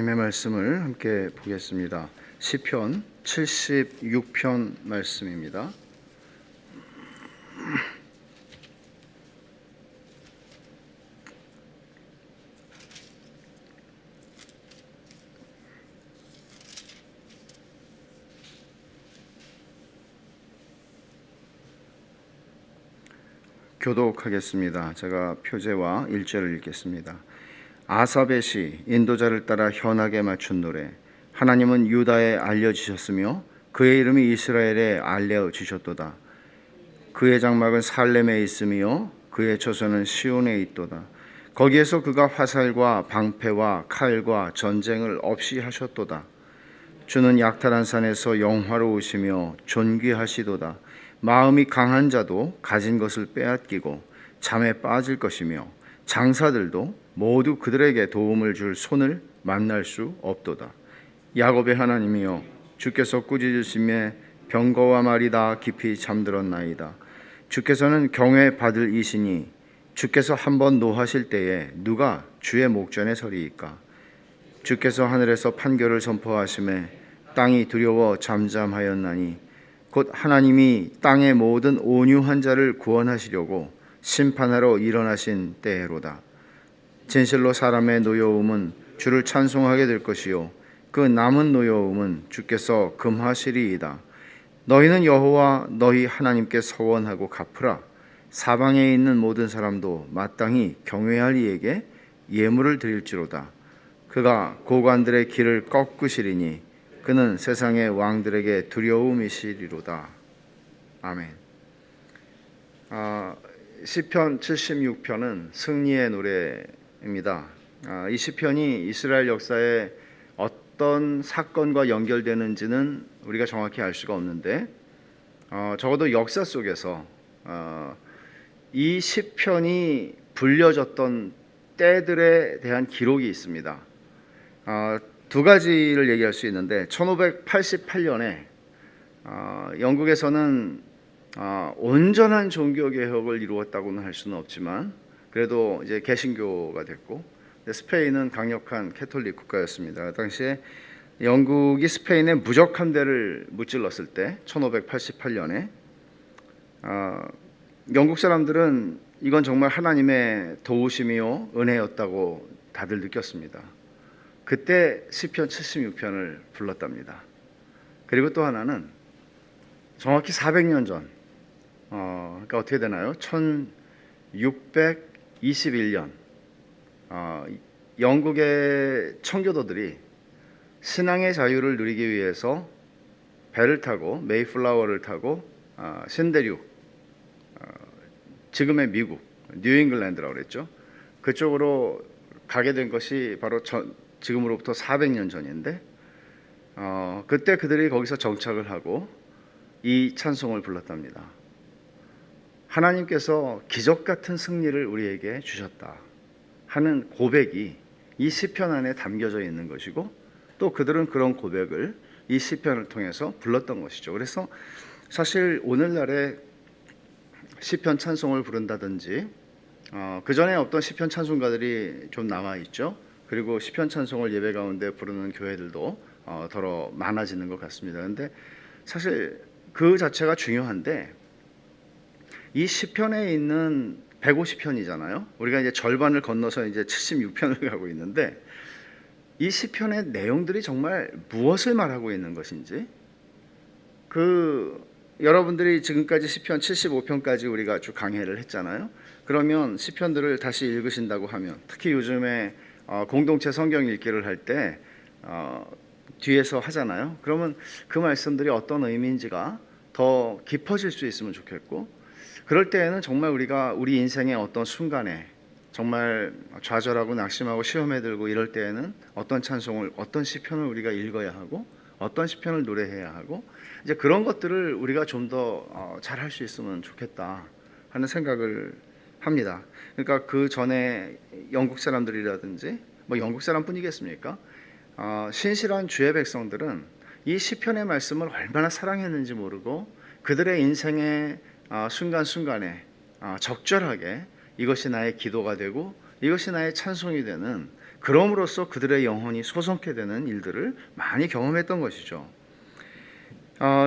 하나님의 말씀을 함께 보겠습니다. 시편 76편 말씀입니다. 교독하겠습니다. 제가 표제와 1절을 읽겠습니다. 아삽의 시, 인도자를 따라 현악에 맞춘 노래. 하나님은 유다에 알려지셨으며 그의 이름이 이스라엘에 알려지셨도다. 그의 장막은 살렘에 있으며 그의 처소는 시온에 있도다. 거기에서 그가 화살과 방패와 칼과 전쟁을 없이 하셨도다. 주는 약탈한 산에서 영화로우시며 존귀하시도다. 마음이 강한 자도 가진 것을 빼앗기고 잠에 빠질 것이며 장사들도 모두 그들에게 도움을 줄 손을 만날 수 없도다. 야곱의 하나님이여, 주께서 꾸짖으심에 병거와 말이 다 깊이 잠들었나이다. 주께서는 경외 받을 이시니 주께서 한번 노하실 때에 누가 주의 목전에 서리이까. 주께서 하늘에서 판결을 선포하심에 땅이 두려워 잠잠하였나니 곧 하나님이 땅의 모든 온유한 자를 구원하시려고 심판하러 일어나신 때로다. 진실로 사람의 노여움은 주를 찬송하게 될 것이요 그 남은 노여움은 주께서 금하시리이다. 너희는 여호와 너희 하나님께 서원하고 갚으라. 사방에 있는 모든 사람도 마땅히 경외할 이에게 예물을 드릴지로다. 그가 고관들의 길을 꺾으시리니 그는 세상의 왕들에게 두려움이시리로다. 아멘. 시편 76편은 승리의 노래입니다. 이 시편이 이스라엘 역사에 어떤 사건과 연결되는지는 우리가 정확히 알 수가 없는데 적어도 역사 속에서 이 시편이 불려졌던 때들에 대한 기록이 있습니다. 두 가지를 얘기할 수 있는데 1588년에 영국에서는 온전한 종교 개혁을 이루었다고는 할 수는 없지만 그래도 이제 개신교가 됐고, 스페인은 강력한 캐톨릭 국가였습니다. 당시에 영국이 스페인에 무적함대를 무찔렀을 때 1588년에 영국 사람들은 이건 정말 하나님의 도우심이요 은혜였다고 다들 느꼈습니다. 그때 시편 76편을 불렀답니다. 그리고 또 하나는 정확히 400년 전, 그러니까 어떻게 되나요? 1621년 영국의 청교도들이 신앙의 자유를 누리기 위해서 배를 타고 메이플라워를 타고 신대륙, 지금의 미국 뉴잉글랜드라고 그랬죠. 그쪽으로 가게 된 것이 바로 지금으로부터 400년 전인데 그때 그들이 거기서 정착을 하고 이 찬송을 불렀답니다. 하나님께서 기적 같은 승리를 우리에게 주셨다 하는 고백이 이 시편 안에 담겨져 있는 것이고, 또 그들은 그런 고백을 이 시편을 통해서 불렀던 것이죠. 그래서 사실 오늘날에 시편 찬송을 부른다든지 그 전에 어떤 시편 찬송가들이 좀 남아 있죠. 그리고 시편 찬송을 예배 가운데 부르는 교회들도 더러 많아지는 것 같습니다. 그런데 사실 그 자체가 중요한데, 이 시편에 있는 150편이잖아요. 우리가 이제 절반을 건너서 이제 76편을 가고 있는데, 이 시편의 내용들이 정말 무엇을 말하고 있는 것인지, 여러분들이 지금까지 시편 75편까지 우리가 쭉 강해를 했잖아요. 그러면 시편들을 다시 읽으신다고 하면, 특히 요즘에 공동체 성경 읽기를 할 때 뒤에서 하잖아요. 그러면 그 말씀들이 어떤 의미인지가 더 깊어질 수 있으면 좋겠고, 그럴 때에는 정말 우리가 우리 인생의 어떤 순간에 정말 좌절하고 낙심하고 시험에 들고 이럴 때에는 어떤 찬송을, 어떤 시편을 우리가 읽어야 하고 어떤 시편을 노래해야 하고, 이제 그런 것들을 우리가 좀 더 잘할 수 있으면 좋겠다 하는 생각을 합니다. 그러니까 그 전에 영국 사람들이라든지 영국 사람뿐이겠습니까? 신실한 주의 백성들은 이 시편의 말씀을 얼마나 사랑했는지 모르고 그들의 인생의 순간순간에 적절하게 이것이 나의 기도가 되고 이것이 나의 찬송이 되는 그럼으로써 그들의 영혼이 소성케 되는 일들을 많이 경험했던 것이죠.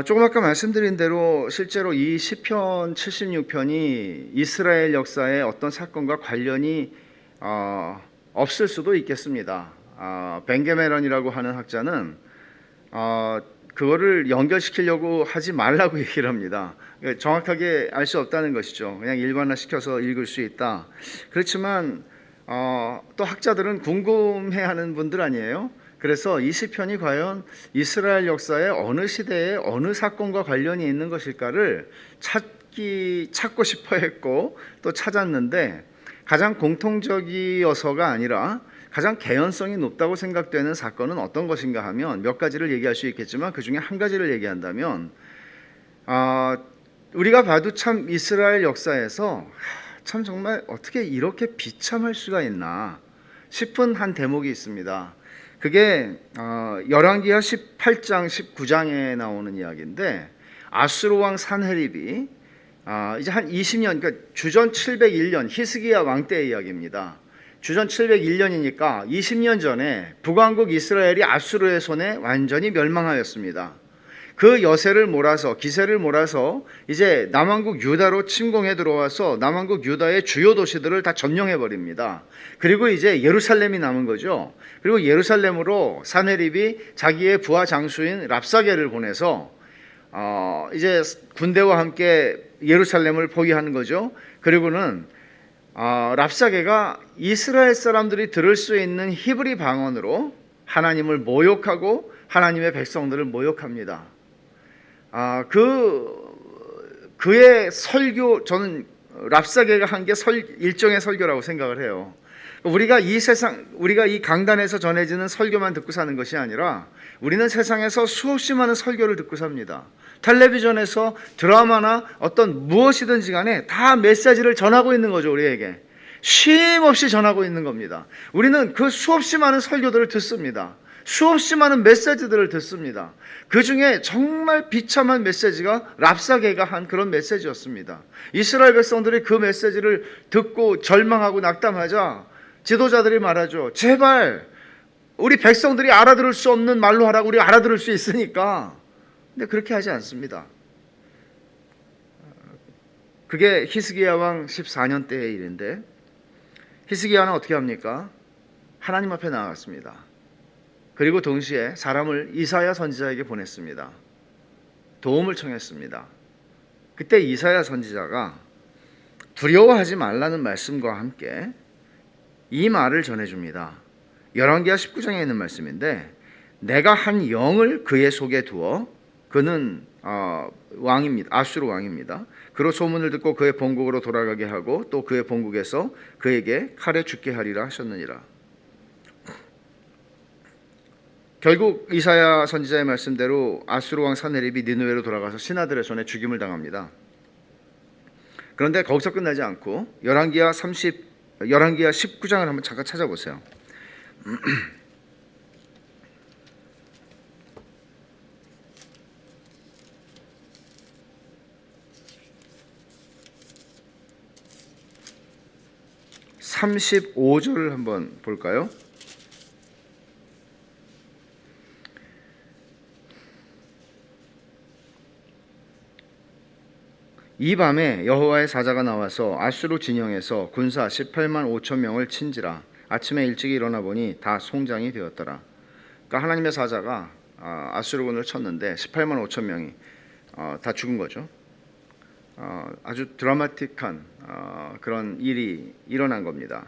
조금 아까 말씀드린 대로 실제로 이 시편 76편이 이스라엘 역사의 어떤 사건과 관련이 없을 수도 있겠습니다. 벤게메런이라고 하는 학자는 그거를 연결시키려고 하지 말라고 얘기를 합니다. 정확하게 알 수 없다는 것이죠. 그냥 일반화시켜서 읽을 수 있다. 그렇지만 또 학자들은 궁금해하는 분들 아니에요? 그래서 이 시편이 과연 이스라엘 역사의 어느 시대에 어느 사건과 관련이 있는 것일까를 찾고 싶어 했고 또 찾았는데 가장 공통적이어서가 아니라 가장 개연성이 높다고 생각되는 사건은 어떤 것인가 하면 몇 가지를 얘기할 수 있겠지만 그 중에 한 가지를 얘기한다면 우리가 봐도 참 이스라엘 역사에서 참 정말 어떻게 이렇게 비참할 수가 있나 싶은 한 대목이 있습니다. 그게 열왕기하 18장 19장에 나오는 이야기인데 아수르 왕 산헤립이 이제 한 20년 그러니까 주전 701년 히스기야 왕 때의 이야기입니다. 주전 701년이니까 20년 전에 북왕국 이스라엘이 아수르의 손에 완전히 멸망하였습니다. 그 여세를 몰아서 기세를 몰아서 이제 남왕국 유다로 침공해 들어와서 남왕국 유다의 주요 도시들을 다 점령해 버립니다. 그리고 이제 예루살렘이 남은 거죠. 그리고 예루살렘으로 산헤립이 자기의 부하 장수인 랍사게를 보내서 이제 군대와 함께 예루살렘을 포위하는 거죠. 그리고는 랍사게가 이스라엘 사람들이 들을 수 있는 히브리 방언으로 하나님을 모욕하고 하나님의 백성들을 모욕합니다. 그의 설교, 저는 랍사게가 한 게 일종의 설교라고 생각을 해요. 우리가 이 강단에서 전해지는 설교만 듣고 사는 것이 아니라 우리는 세상에서 수없이 많은 설교를 듣고 삽니다. 텔레비전에서 드라마나 어떤 무엇이든지 간에 다 메시지를 전하고 있는 거죠. 우리에게 쉼 없이 전하고 있는 겁니다. 우리는 그 수없이 많은 설교들을 듣습니다. 수없이 많은 메시지들을 듣습니다. 그 중에 정말 비참한 메시지가 랍사게가 한 그런 메시지였습니다. 이스라엘 백성들이 그 메시지를 듣고 절망하고 낙담하자 지도자들이 말하죠. 제발 우리 백성들이 알아들을 수 없는 말로 하라고. 우리 알아들을 수 있으니까. 근데 그렇게 하지 않습니다. 그게 히스기야 왕 14년 때의 일인데 히스기야는 어떻게 합니까? 하나님 앞에 나아갔습니다. 그리고 동시에 사람을 이사야 선지자에게 보냈습니다. 도움을 청했습니다. 그때 이사야 선지자가 두려워하지 말라는 말씀과 함께 이 말을 전해줍니다. 열왕기하 19장에 있는 말씀인데 내가 한 영을 그의 속에 두어 그는 왕입니다. 아수르 왕입니다. 그로 소문을 듣고 그의 본국으로 돌아가게 하고 또 그의 본국에서 그에게 칼에 죽게 하리라 하셨느니라. 결국 이사야 선지자의 말씀대로 아수르 왕 산헤립이 니느웨로 돌아가서 신하들의 손에 죽임을 당합니다. 그런데 거기서 끝나지 않고 열왕기하 19장을 한번 잠깐 찾아보세요. 35절을 한번 볼까요? 이 밤에 여호와의 사자가 나와서 아수르 진영에서 군사 18만 5천 명을 친지라. 아침에 일찍 일어나 보니 다 송장이 되었더라. 그러니까 하나님의 사자가 아수르군을 쳤는데 18만 5천 명이 다 죽은 거죠. 아주 드라마틱한 그런 일이 일어난 겁니다.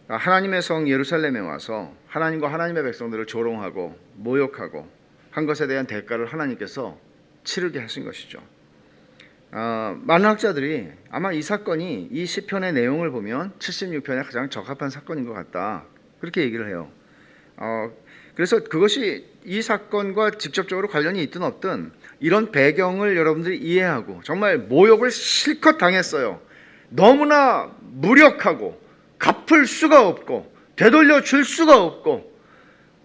하나님의 성 예루살렘에 와서 하나님과 하나님의 백성들을 조롱하고 모욕하고 한 것에 대한 대가를 하나님께서 치르게 하신 것이죠. 많은 학자들이 아마 이 사건이 이 시편의 내용을 보면 76편에 가장 적합한 사건인 것 같다, 그렇게 얘기를 해요. 그래서 그것이 이 사건과 직접적으로 관련이 있든 없든 이런 배경을 여러분들이 이해하고 정말 모욕을 실컷 당했어요. 너무나 무력하고 갚을 수가 없고 되돌려 줄 수가 없고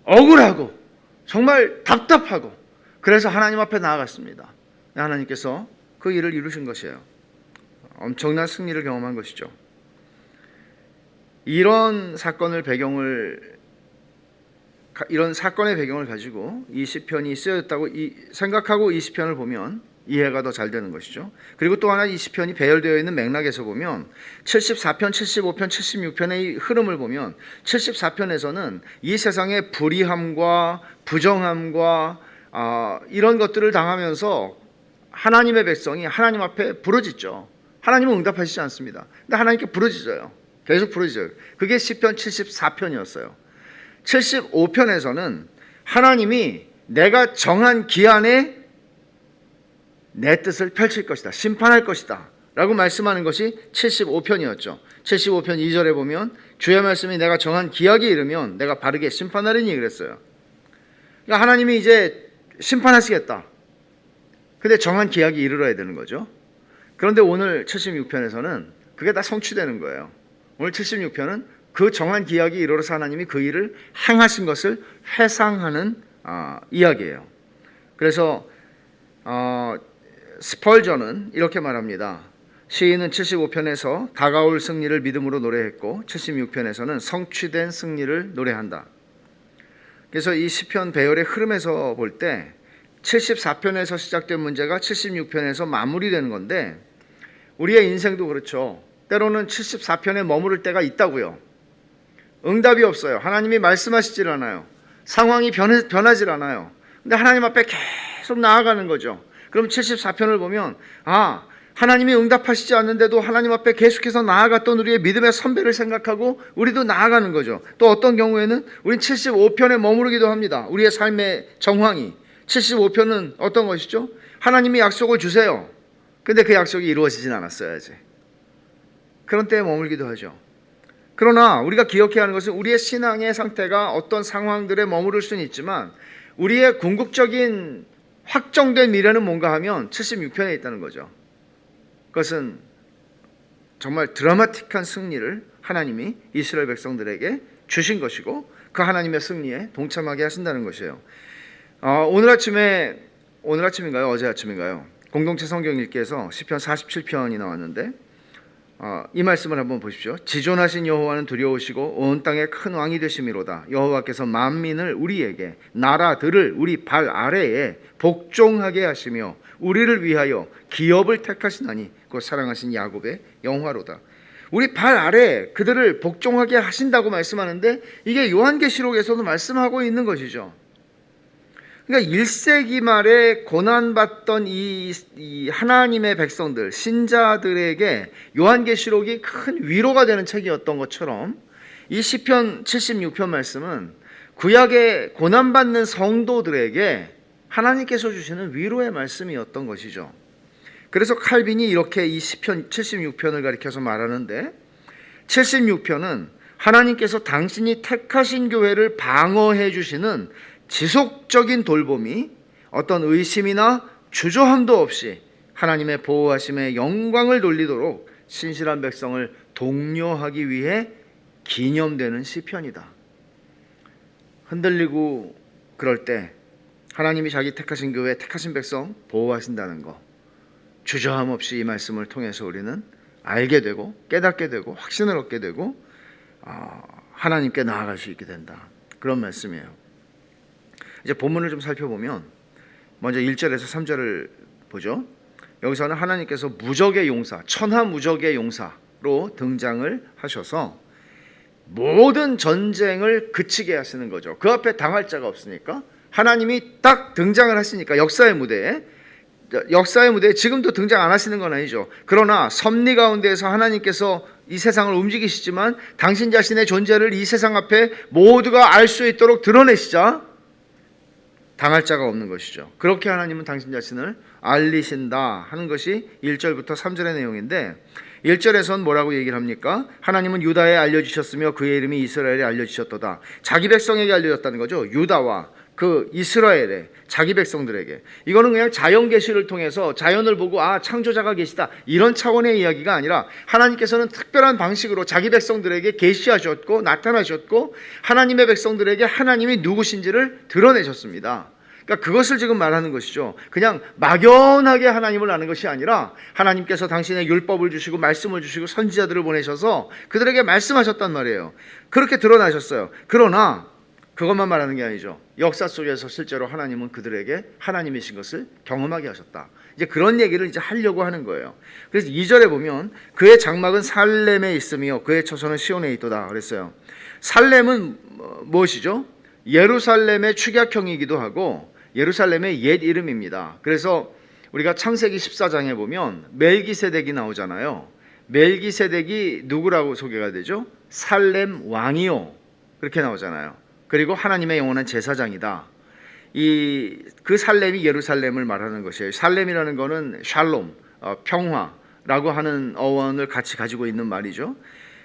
억울하고 정말 답답하고 그래서 하나님 앞에 나아갔습니다. 하나님께서 그 일을 이루신 것이에요. 엄청난 승리를 경험한 것이죠. 이런 사건의 배경을 가지고 이 시편이 쓰여졌다고 생각하고 이 시편을 보면 이해가 더 잘 되는 것이죠. 그리고 또 하나 이 시편이 배열되어 있는 맥락에서 보면 74편, 75편, 76편의 이 흐름을 보면 74편에서는 이 세상의 불의함과 부정함과 이런 것들을 당하면서 하나님의 백성이 하나님 앞에 부르짖죠. 하나님은 응답하시지 않습니다. 근데 하나님께 부르짖어요. 계속 부르짖어요. 그게 시편 74편이었어요. 75편에서는 하나님이 내가 정한 기한에 내 뜻을 펼칠 것이다, 심판할 것이다 라고 말씀하는 것이 75편이었죠. 75편 2절에 보면 주의 말씀이 내가 정한 기약이 이르면 내가 바르게 심판하리니 그랬어요. 그러니까 하나님이 이제 심판하시겠다. 근데 정한 기약이 이르러야 되는 거죠. 그런데 오늘 76편에서는 그게 다 성취되는 거예요. 오늘 76편은 그 정한 기약이 이르러서 하나님이 그 일을 행하신 것을 회상하는 이야기예요. 그래서 스펄전은 이렇게 말합니다. 시인은 75편에서 다가올 승리를 믿음으로 노래했고 76편에서는 성취된 승리를 노래한다. 그래서 이 시편 배열의 흐름에서 볼 때 74편에서 시작된 문제가 76편에서 마무리되는 건데 우리의 인생도 그렇죠. 때로는 74편에 머무를 때가 있다고요. 응답이 없어요. 하나님이 말씀하시질 않아요. 상황이 변하질 않아요. 근데 하나님 앞에 계속 나아가는 거죠. 그럼 74편을 보면 하나님이 응답하시지 않는데도 하나님 앞에 계속해서 나아갔던 우리의 믿음의 선배를 생각하고 우리도 나아가는 거죠. 또 어떤 경우에는 우린 75편에 머무르기도 합니다. 우리의 삶의 정황이 75편은 어떤 것이죠? 하나님이 약속을 주세요. 근데 그 약속이 이루어지진 않았어야지. 그런 때에 머물기도 하죠. 그러나 우리가 기억해야 하는 것은 우리의 신앙의 상태가 어떤 상황들에 머무를 수는 있지만 우리의 궁극적인 확정된 미래는 뭔가 하면 76편에 있다는 거죠. 그것은 정말 드라마틱한 승리를 하나님이 이스라엘 백성들에게 주신 것이고 그 하나님의 승리에 동참하게 하신다는 것이에요. 오늘 아침인가요? 어제 아침인가요? 공동체 성경 읽기에서 시편 47편이 나왔는데 이 말씀을 한번 보십시오. 지존하신 여호와는 두려우시고 온 땅의 큰 왕이 되심이로다. 여호와께서 만민을 우리에게 나라들을 우리 발 아래에 복종하게 하시며 우리를 위하여 기업을 택하시나니 곧 사랑하신 야곱의 영화로다. 우리 발 아래 그들을 복종하게 하신다고 말씀하는데 이게 요한계시록에서도 말씀하고 있는 것이죠. 그러니까 1세기 말에 고난받던 이 하나님의 백성들, 신자들에게 요한계시록이 큰 위로가 되는 책이었던 것처럼 이 시편 76편 말씀은 구약의 고난받는 성도들에게 하나님께서 주시는 위로의 말씀이었던 것이죠. 그래서 칼빈이 이렇게 이 시편 76편을 가리켜서 말하는데 76편은 하나님께서 당신이 택하신 교회를 방어해 주시는 지속적인 돌봄이 어떤 의심이나 주저함도 없이 하나님의 보호하심의 영광을 돌리도록 신실한 백성을 독려하기 위해 기념되는 시편이다. 흔들리고 그럴 때 하나님이 자기 택하신 교회, 택하신 백성 보호하신다는 거 주저함 없이 이 말씀을 통해서 우리는 알게 되고 깨닫게 되고 확신을 얻게 되고 하나님께 나아갈 수 있게 된다. 그런 말씀이에요. 이제 본문을 좀 살펴보면 먼저 1절에서 3절을 보죠. 여기서는 하나님께서 무적의 용사, 천하무적의 용사로 등장을 하셔서 모든 전쟁을 그치게 하시는 거죠. 그 앞에 당할 자가 없으니까 하나님이 딱 등장을 하시니까 역사의 무대에 지금도 등장 안 하시는 건 아니죠. 그러나 섭리 가운데에서 하나님께서 이 세상을 움직이시지만 당신 자신의 존재를 이 세상 앞에 모두가 알 수 있도록 드러내시자 당할 자가 없는 것이죠. 그렇게 하나님은 당신 자신을 알리신다 하는 것이 1절부터 3절의 내용인데 1절에선 뭐라고 얘기를 합니까? 하나님은 유다에 알려주셨으며 그의 이름이 이스라엘에 알려주셨도다. 자기 백성에게 알려졌다는 거죠. 유다와 그 이스라엘의 자기 백성들에게. 이거는 그냥 자연 계시를 통해서 자연을 보고 창조자가 계시다 이런 차원의 이야기가 아니라 하나님께서는 특별한 방식으로 자기 백성들에게 계시하셨고 나타나셨고 하나님의 백성들에게 하나님이 누구신지를 드러내셨습니다. 그러니까 그것을 지금 말하는 것이죠. 그냥 막연하게 하나님을 아는 것이 아니라 하나님께서 당신의 율법을 주시고 말씀을 주시고 선지자들을 보내셔서 그들에게 말씀하셨단 말이에요. 그렇게 드러나셨어요. 그러나 그것만 말하는 게 아니죠. 역사 속에서 실제로 하나님은 그들에게 하나님이신 것을 경험하게 하셨다. 이제 그런 얘기를 이제 하려고 하는 거예요. 그래서 2절에 보면 그의 장막은 살렘에 있으며 그의 처소는 시온에 있도다 그랬어요. 살렘은 무엇이죠? 예루살렘의 축약형이기도 하고 예루살렘의 옛 이름입니다. 그래서 우리가 창세기 14장에 보면 멜기세덱이 나오잖아요. 멜기세덱이 누구라고 소개가 되죠? 살렘 왕이요. 그렇게 나오잖아요. 그리고 하나님의 영원한 제사장이다. 그 살렘이 예루살렘을 말하는 것이에요. 살렘이라는 거는 샬롬, 평화라고 하는 어원을 같이 가지고 있는 말이죠.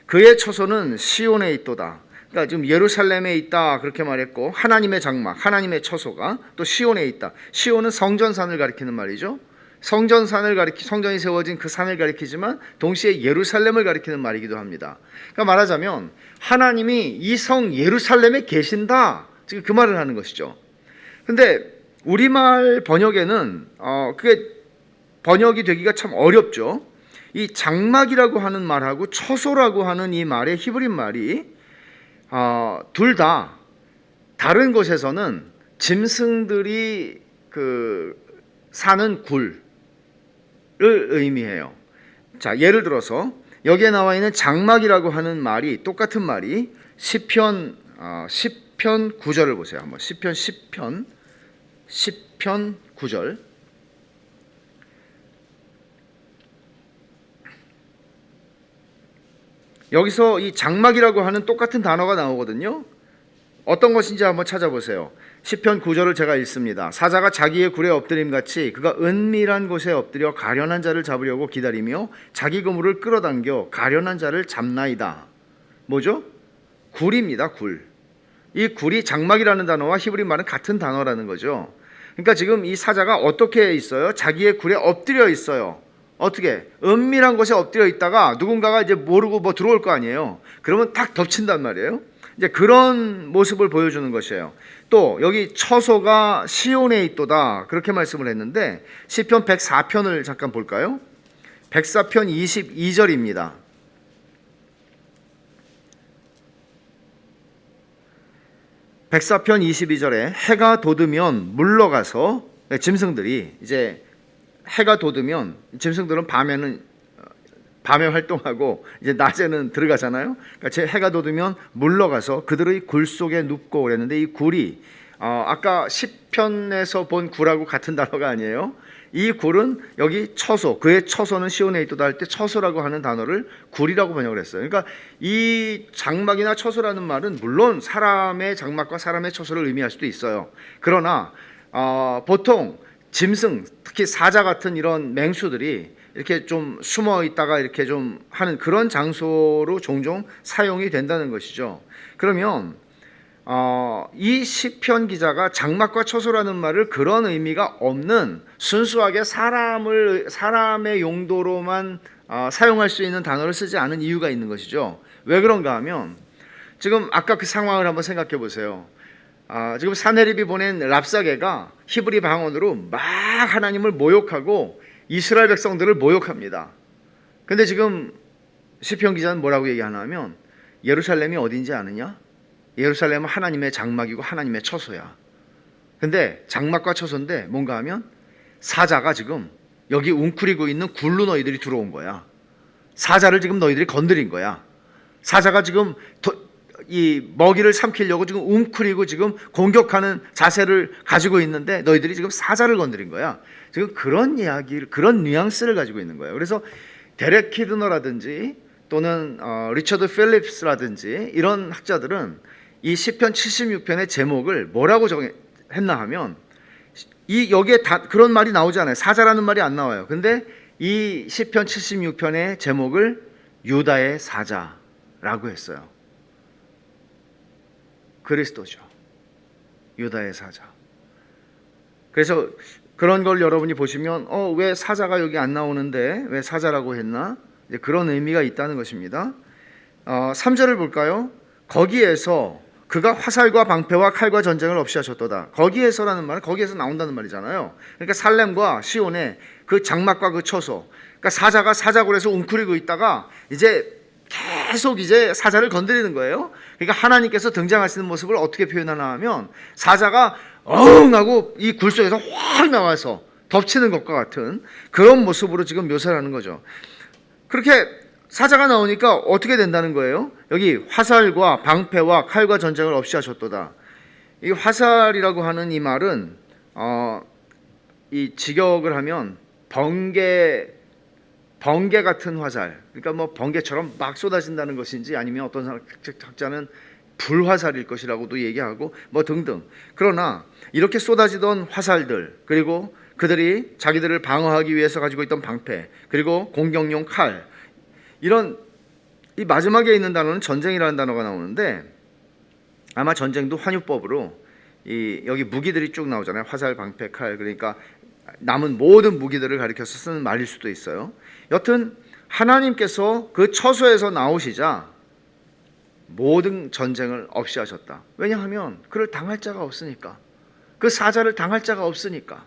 그의 처소는 시온에 있도다. 그러니까 지금 예루살렘에 있다 그렇게 말했고 하나님의 장막, 하나님의 처소가 또 시온에 있다. 시온은 성전산을 가리키는 말이죠. 성전이 세워진 그 산을 가리키지만 동시에 예루살렘을 가리키는 말이기도 합니다. 그러니까 말하자면 하나님이 이 성 예루살렘에 계신다. 지금 그 말을 하는 것이죠. 근데 우리말 번역에는 그게 번역이 되기가 참 어렵죠. 이 장막이라고 하는 말하고 처소라고 하는 이 말의 히브리 말이 둘 다 다른 곳에서는 짐승들이 사는 굴을 의미해요. 자, 예를 들어서 여기에 나와 있는 장막이라고 하는 말이 똑같은 말이 시편 9절을 보세요. 한번 시편 9절. 여기서 이 장막이라고 하는 똑같은 단어가 나오거든요. 어떤 것인지 한번 찾아보세요. 시편 9절을 제가 읽습니다. 사자가 자기의 굴에 엎드림같이 그가 은밀한 곳에 엎드려 가련한 자를 잡으려고 기다리며 자기 그물을 끌어당겨 가련한 자를 잡나이다. 뭐죠? 굴입니다. 굴. 이 굴이 장막이라는 단어와 히브리 말은 같은 단어라는 거죠. 그러니까 지금 이 사자가 어떻게 있어요? 자기의 굴에 엎드려 있어요. 어떻게? 은밀한 곳에 엎드려 있다가 누군가가 이제 모르고 들어올 거 아니에요. 그러면 탁 덮친단 말이에요. 이제 그런 모습을 보여주는 것이에요. 또 여기 처소가 시온에 있도다 그렇게 말씀을 했는데 시편 104편을 잠깐 볼까요? 104편 22절입니다. 백사편 22절에 해가 돋으면 물러가서 짐승들이 이제 해가 돋으면 짐승들은 밤에 활동하고 이제 낮에는 들어가잖아요. 그러니까 해가 돋으면 물러가서 그들의 굴 속에 눕고 그랬는데 이 굴이 아까 시편에서 본 굴하고 같은 단어가 아니에요. 이 굴은 여기 처소, 그의 처소는 시온에 있도다 할 때 처소라고 하는 단어를 굴이라고 번역을 했어요. 그러니까 이 장막이나 처소라는 말은 물론 사람의 장막과 사람의 처소를 의미할 수도 있어요. 그러나 보통 짐승, 특히 사자 같은 이런 맹수들이 이렇게 좀 숨어 있다가 이렇게 좀 하는 그런 장소로 종종 사용이 된다는 것이죠. 그러면 이 시편 기자가 장막과 처소라는 말을 그런 의미가 없는 순수하게 사람의 용도로만 사용할 수 있는 단어를 쓰지 않은 이유가 있는 것이죠. 왜 그런가 하면 지금 아까 그 상황을 한번 생각해 보세요. 지금 사네립이 보낸 랍사게가 히브리 방언으로 막 하나님을 모욕하고 이스라엘 백성들을 모욕합니다. 근데 지금 시편 기자는 뭐라고 얘기하나 하면 예루살렘이 어딘지 아느냐? 예루살렘은 하나님의 장막이고 하나님의 처소야. 근데 장막과 처소인데 뭔가 하면 사자가 지금 여기 웅크리고 있는 굴로 너희들이 들어온 거야. 사자를 지금 너희들이 건드린 거야. 사자가 지금 이 먹이를 삼키려고 지금 웅크리고 지금 공격하는 자세를 가지고 있는데 너희들이 지금 사자를 건드린 거야. 지금 그런 이야기를, 그런 뉘앙스를 가지고 있는 거예요. 그래서 데렉 키드너라든지 또는 리처드 필립스라든지 이런 학자들은 이 시편 76편의 제목을 뭐라고 했나 하면 여기에 그런 말이 나오지 않아요. 사자라는 말이 안 나와요. 근데 이 시편 76편의 제목을 유다의 사자라고 했어요. 그리스도죠. 유다의 사자. 그래서 그런 걸 여러분이 보시면 왜 사자가 여기 안 나오는데 왜 사자라고 했나? 이제 그런 의미가 있다는 것입니다. 3절을 볼까요? 거기에서 그가 화살과 방패와 칼과 전쟁을 없이 하셨도다. 거기에서라는 말은 거기에서 나온다는 말이잖아요. 그러니까 살렘과 시온의 그 장막과 그 처소, 그러니까 사자가 사자굴에서 웅크리고 있다가 이제 계속 이제 사자를 건드리는 거예요. 그러니까 하나님께서 등장하시는 모습을 어떻게 표현하나 하면 사자가 엉 하고 이 굴 속에서 확 나와서 덮치는 것과 같은 그런 모습으로 지금 묘사를 하는 거죠. 그렇게 사자가 나오니까 어떻게 된다는 거예요? 여기 화살과 방패와 칼과 전쟁을 없이 하셨도다. 이 화살이라고 하는 이 말은 이 직역을 하면 번개 같은 화살, 그러니까 뭐 번개처럼 막 쏟아진다는 것인지 아니면 어떤 학자는 불화살일 것이라고도 얘기하고 뭐 등등. 그러나 이렇게 쏟아지던 화살들, 그리고 그들이 자기들을 방어하기 위해서 가지고 있던 방패, 그리고 공격용 칼, 이런 이 마지막에 있는 단어는 전쟁이라는 단어가 나오는데 아마 전쟁도 환유법으로 이 여기 무기들이 쭉 나오잖아요. 화살, 방패, 칼, 그러니까 남은 모든 무기들을 가리켜서 쓰는 말일 수도 있어요. 여튼 하나님께서 그 처소에서 나오시자 모든 전쟁을 없이 하셨다. 왜냐하면 그를 당할 자가 없으니까, 그 사자를 당할 자가 없으니까.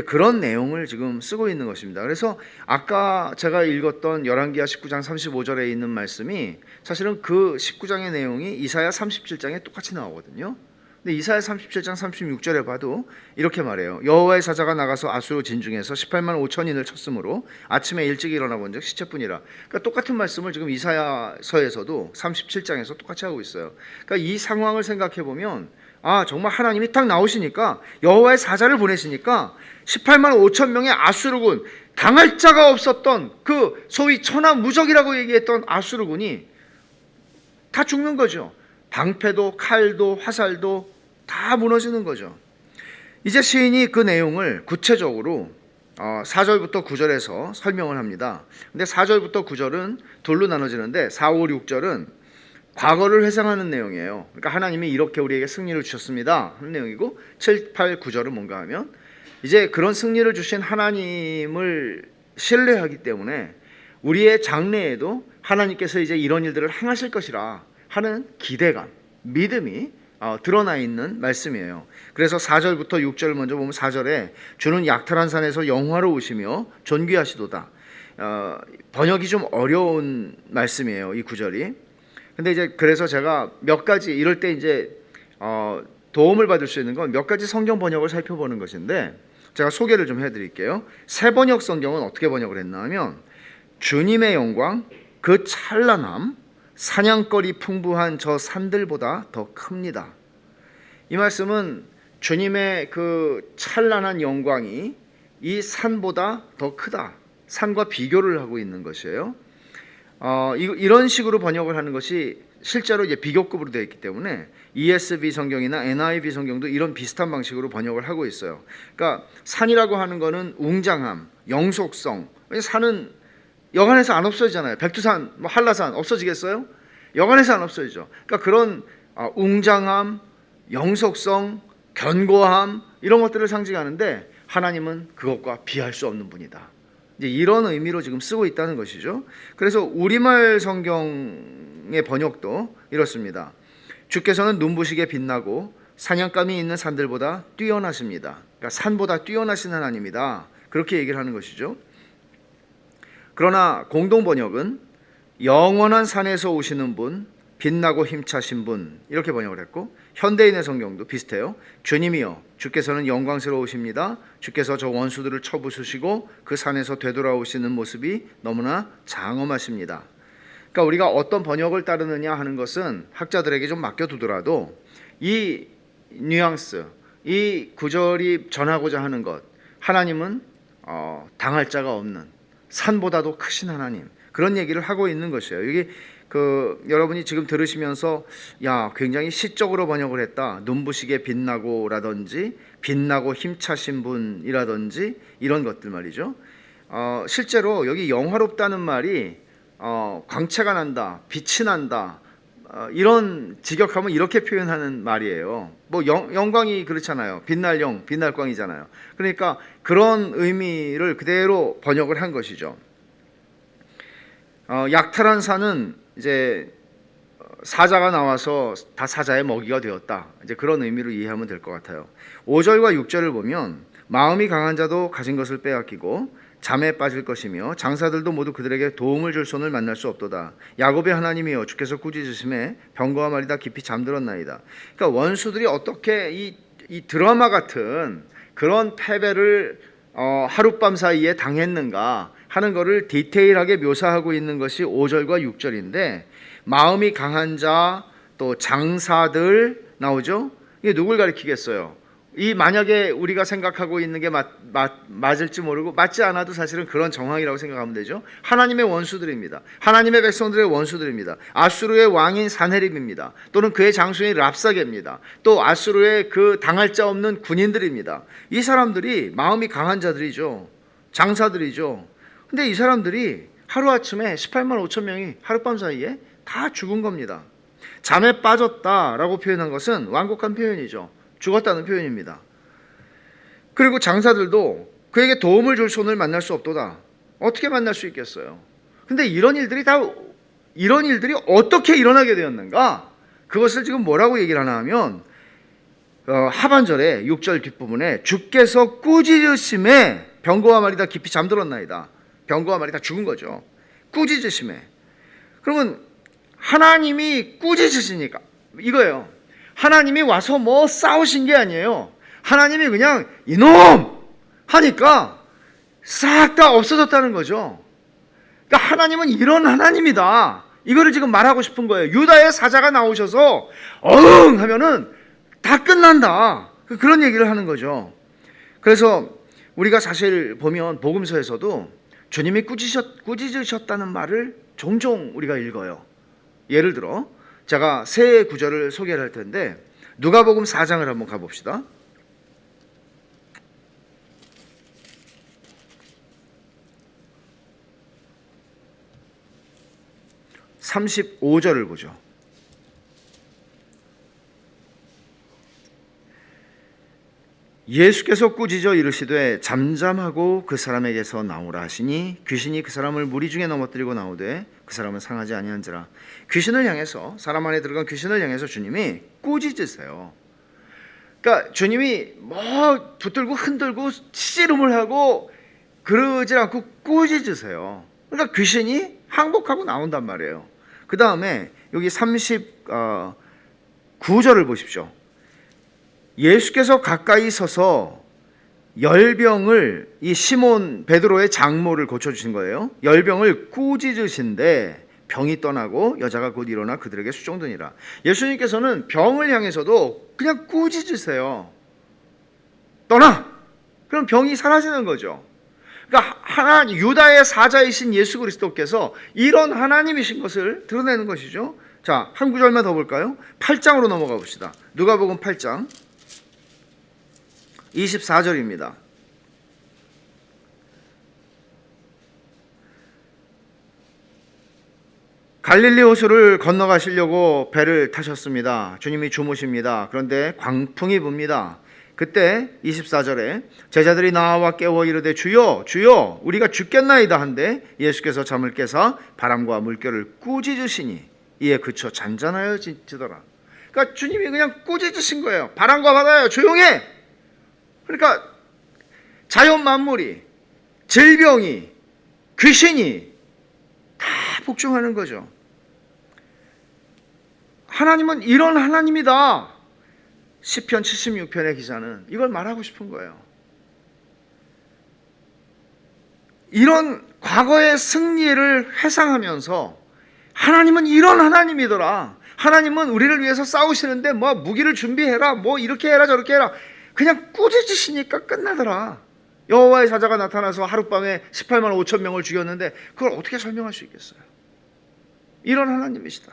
그런 내용을 지금 쓰고 있는 것입니다. 그래서 아까 제가 읽었던 열왕기하 19장 35절에 있는 말씀이 사실은 그 19장의 내용이 이사야 37장에 똑같이 나오거든요. 근데 이사야 37장 36절에 봐도 이렇게 말해요. 여호와의 사자가 나가서 아수르 진중에서 18만 5천인을 쳤으므로 아침에 일찍 일어나 본즉 시체뿐이라. 그러니까 똑같은 말씀을 지금 이사야서에서도 37장에서 똑같이 하고 있어요. 그러니까 이 상황을 생각해 보면 정말 하나님이 딱 나오시니까 여호와의 사자를 보내시니까 18만 5천 명의 아수르군, 당할 자가 없었던 그 소위 천하무적이라고 얘기했던 아수르군이 다 죽는 거죠. 방패도 칼도 화살도 다 무너지는 거죠. 이제 시인이 그 내용을 구체적으로 4절부터 9절에서 설명을 합니다. 근데 4절부터 9절은 둘로 나눠지는데 4, 5, 6절은 과거를 회상하는 내용이에요. 그러니까 하나님이 이렇게 우리에게 승리를 주셨습니다 하는 내용이고, 7, 8, 9절은 뭔가 하면 이제 그런 승리를 주신 하나님을 신뢰하기 때문에 우리의 장래에도 하나님께서 이제 이런 일들을 행하실 것이라 하는 기대감, 믿음이 드러나 있는 말씀이에요. 그래서 4절부터 6절 먼저 보면 4절에 주는 약탈한 산에서 영화로우시며 존귀하시도다. 번역이 좀 어려운 말씀이에요, 이 구절이. 근데 이제 그래서 제가 몇 가지 이럴 때 이제 도움을 받을 수 있는 건 몇 가지 성경 번역을 살펴보는 것인데, 제가 소개를 좀 해드릴게요. 새 번역 성경은 어떻게 번역을 했나 하면 주님의 영광, 그 찬란함, 사냥거리 풍부한 저 산들보다 더 큽니다. 이 말씀은 주님의 그 찬란한 영광이 이 산보다 더 크다, 산과 비교를 하고 있는 것이에요. 이런 식으로 번역을 하는 것이 실제로 이제 비교급으로 되어 있기 때문에 ESV 성경이나 NIV 성경도 이런 비슷한 방식으로 번역을 하고 있어요. 그러니까 산이라고 하는 거는 웅장함, 영속성. 산은 여간해서 안 없어지잖아요. 백두산, 한라산 없어지겠어요? 여간해서 안 없어지죠. 그러니까 그런 웅장함, 영속성, 견고함, 이런 것들을 상징하는데 하나님은 그것과 비할 수 없는 분이다. 이제 이런 의미로 지금 쓰고 있다는 것이죠. 그래서 우리말 성경의 번역도 이렇습니다. 주께서는 눈부시게 빛나고 사냥감이 있는 산들보다 뛰어나십니다. 그러니까 산보다 뛰어나신 하나님이다, 그렇게 얘기를 하는 것이죠. 그러나 공동 번역은 영원한 산에서 오시는 분, 빛나고 힘차신 분, 이렇게 번역을 했고, 현대인의 성경도 비슷해요. 주님이여, 주께서는 영광스러우십니다. 주께서 저 원수들을 쳐부수시고 그 산에서 되돌아오시는 모습이 너무나 장엄하십니다. 그러니까 우리가 어떤 번역을 따르느냐 하는 것은 학자들에게 좀 맡겨두더라도 이 뉘앙스, 이 구절이 전하고자 하는 것, 하나님은 당할 자가 없는 산보다도 크신 하나님, 그런 얘기를 하고 있는 것이에요. 여기 여러분이 지금 들으시면서 굉장히 시적으로 번역을 했다, 눈부시게 빛나고라든지 빛나고 힘차신 분이라든지 이런 것들 말이죠. 실제로 여기 영화롭다는 말이 광채가 난다, 빛이 난다, 이런 직역하면 이렇게 표현하는 말이에요. 뭐 영광이 그렇잖아요. 빛날 영, 빛날 광이잖아요. 그러니까 그런 의미를 그대로 번역을 한 것이죠. 약탈한 산은 이제 사자가 나와서 다 사자의 먹이가 되었다. 이제 그런 의미로 이해하면 될 것 같아요. 5절과 6절을 보면 마음이 강한 자도 가진 것을 빼앗기고 잠에 빠질 것이며 장사들도 모두 그들에게 도움을 줄 손을 만날 수 없도다. 야곱의 하나님이여 주께서 꾸짖으심에 병거와 말이 다 깊이 잠들었나이다. 그러니까 원수들이 어떻게 이 드라마 같은 그런 패배를 하룻밤 사이에 당했는가 하는 것을 디테일하게 묘사하고 있는 것이 5절과 6절인데 마음이 강한 자 또 장사들 나오죠. 이게 누굴 가리키겠어요? 이 만약에 우리가 생각하고 있는 게 맞을지 모르고 맞지 않아도 사실은 그런 정황이라고 생각하면 되죠. 하나님의 원수들입니다. 하나님의 백성들의 원수들입니다. 아수르의 왕인 사네립입니다. 또는 그의 장수인 랍사게입니다. 또 아수르의 그 당할 자 없는 군인들입니다. 이 사람들이 마음이 강한 자들이죠. 장사들이죠. 근데 이 사람들이 하루아침에 18만 5천 명이 하룻밤 사이에 다 죽은 겁니다. 잠에 빠졌다라고 표현한 것은 완곡한 표현이죠. 죽었다는 표현입니다. 그리고 장사들도 그에게 도움을 줄 손을 만날 수 없도다. 어떻게 만날 수 있겠어요? 근데 이런 일들이 어떻게 일어나게 되었는가? 그것을 지금 뭐라고 얘기를 하나 하면 하반절에 6절 뒷부분에 주께서 꾸짖으심에 병거와 말이 다 깊이 잠들었나이다. 병거와 말이 다 죽은 거죠. 꾸짖으심에. 그러면 하나님이 꾸짖으시니까 이거예요. 하나님이 와서 뭐 싸우신 게 아니에요. 하나님이 그냥 이놈 하니까 싹 다 없어졌다는 거죠. 그러니까 하나님은 이런 하나님이다. 이거를 지금 말하고 싶은 거예요. 유다의 사자가 나오셔서 어흥 하면은 다 끝난다. 그런 얘기를 하는 거죠. 그래서 우리가 사실 보면 복음서에서도 주님이 꾸짖으셨다는 말을 종종 우리가 읽어요. 예를 들어 제가 세 구절을 소개를 할 텐데 누가복음 4장을 한번 가봅시다. 35절을 보죠. 예수께서 꾸짖어 이르시되 잠잠하고 그 사람에게서 나오라 하시니 귀신이 그 사람을 무리 중에 넘어뜨리고 나오되 그 사람은 상하지 아니한지라. 귀신을 향해서 사람 안에 들어간 귀신을 향해서 주님이 꾸짖으세요. 그러니까 주님이 뭐 붙들고 흔들고 씨름을 하고 그러지 않고 꾸짖으세요. 그러니까 귀신이 항복하고 나온단 말이에요. 그 다음에 여기 39절을 보십시오. 예수께서 가까이 서서 열병을 이 시몬 베드로의 장모를 고쳐주신 거예요. 열병을 꾸짖으신데 병이 떠나고 여자가 곧 일어나 그들에게 수종드니라. 예수님께서는 병을 향해서도 그냥 꾸짖으세요. 떠나! 그럼 병이 사라지는 거죠. 그러니까 유다의 사자이신 예수 그리스도께서 이런 하나님이신 것을 드러내는 것이죠. 자, 한 구절만 더 볼까요? 8장으로 넘어가 봅시다. 누가복음 8장 24절입니다. 갈릴리 호수를 건너가시려고 배를 타셨습니다. 주님이 주무십니다. 그런데 광풍이 붑니다. 그때 24절에 제자들이 나와 깨워 이르되 주여 주여 우리가 죽겠나이다 한데 예수께서 잠을 깨사 바람과 물결을 꾸짖으시니 이에 그쳐 잔잔하여 지더라. 그러니까 주님이 그냥 꾸짖으신 거예요. 바람과 바다여 조용해. 그러니까 자연 만물이, 질병이, 귀신이 다 복종하는 거죠. 하나님은 이런 하나님이다. 시편 76편의 기자는 이걸 말하고 싶은 거예요. 이런 과거의 승리를 회상하면서 하나님은 이런 하나님이더라. 하나님은 우리를 위해서 싸우시는데 뭐 무기를 준비해라, 뭐 이렇게 해라 저렇게 해라. 그냥 꾸짖으시니까 끝나더라. 여호와의 사자가 나타나서 하룻밤에 18만 5천 명을 죽였는데 그걸 어떻게 설명할 수 있겠어요? 이런 하나님이시다.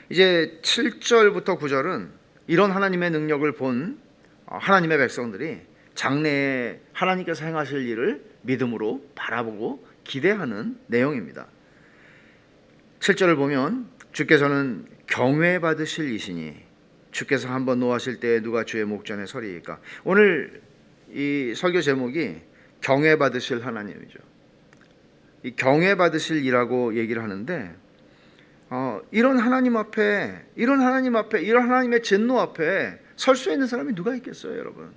이제 7절부터 9절은 이런 하나님의 능력을 본 하나님의 백성들이 장래에 하나님께서 행하실 일을 믿음으로 바라보고 기대하는 내용입니다. 7절을 보면 주께서는 경외 받으실 이시니 주께서 한번 노하실 때에 누가 주의 목전에 서리이까. 오늘 이 설교 제목이 경외 받으실 하나님이죠. 이 경외 받으실 이라고 얘기를 하는데 이런 하나님 앞에, 이런 하나님의 진노 앞에 설 수 있는 사람이 누가 있겠어요, 여러분?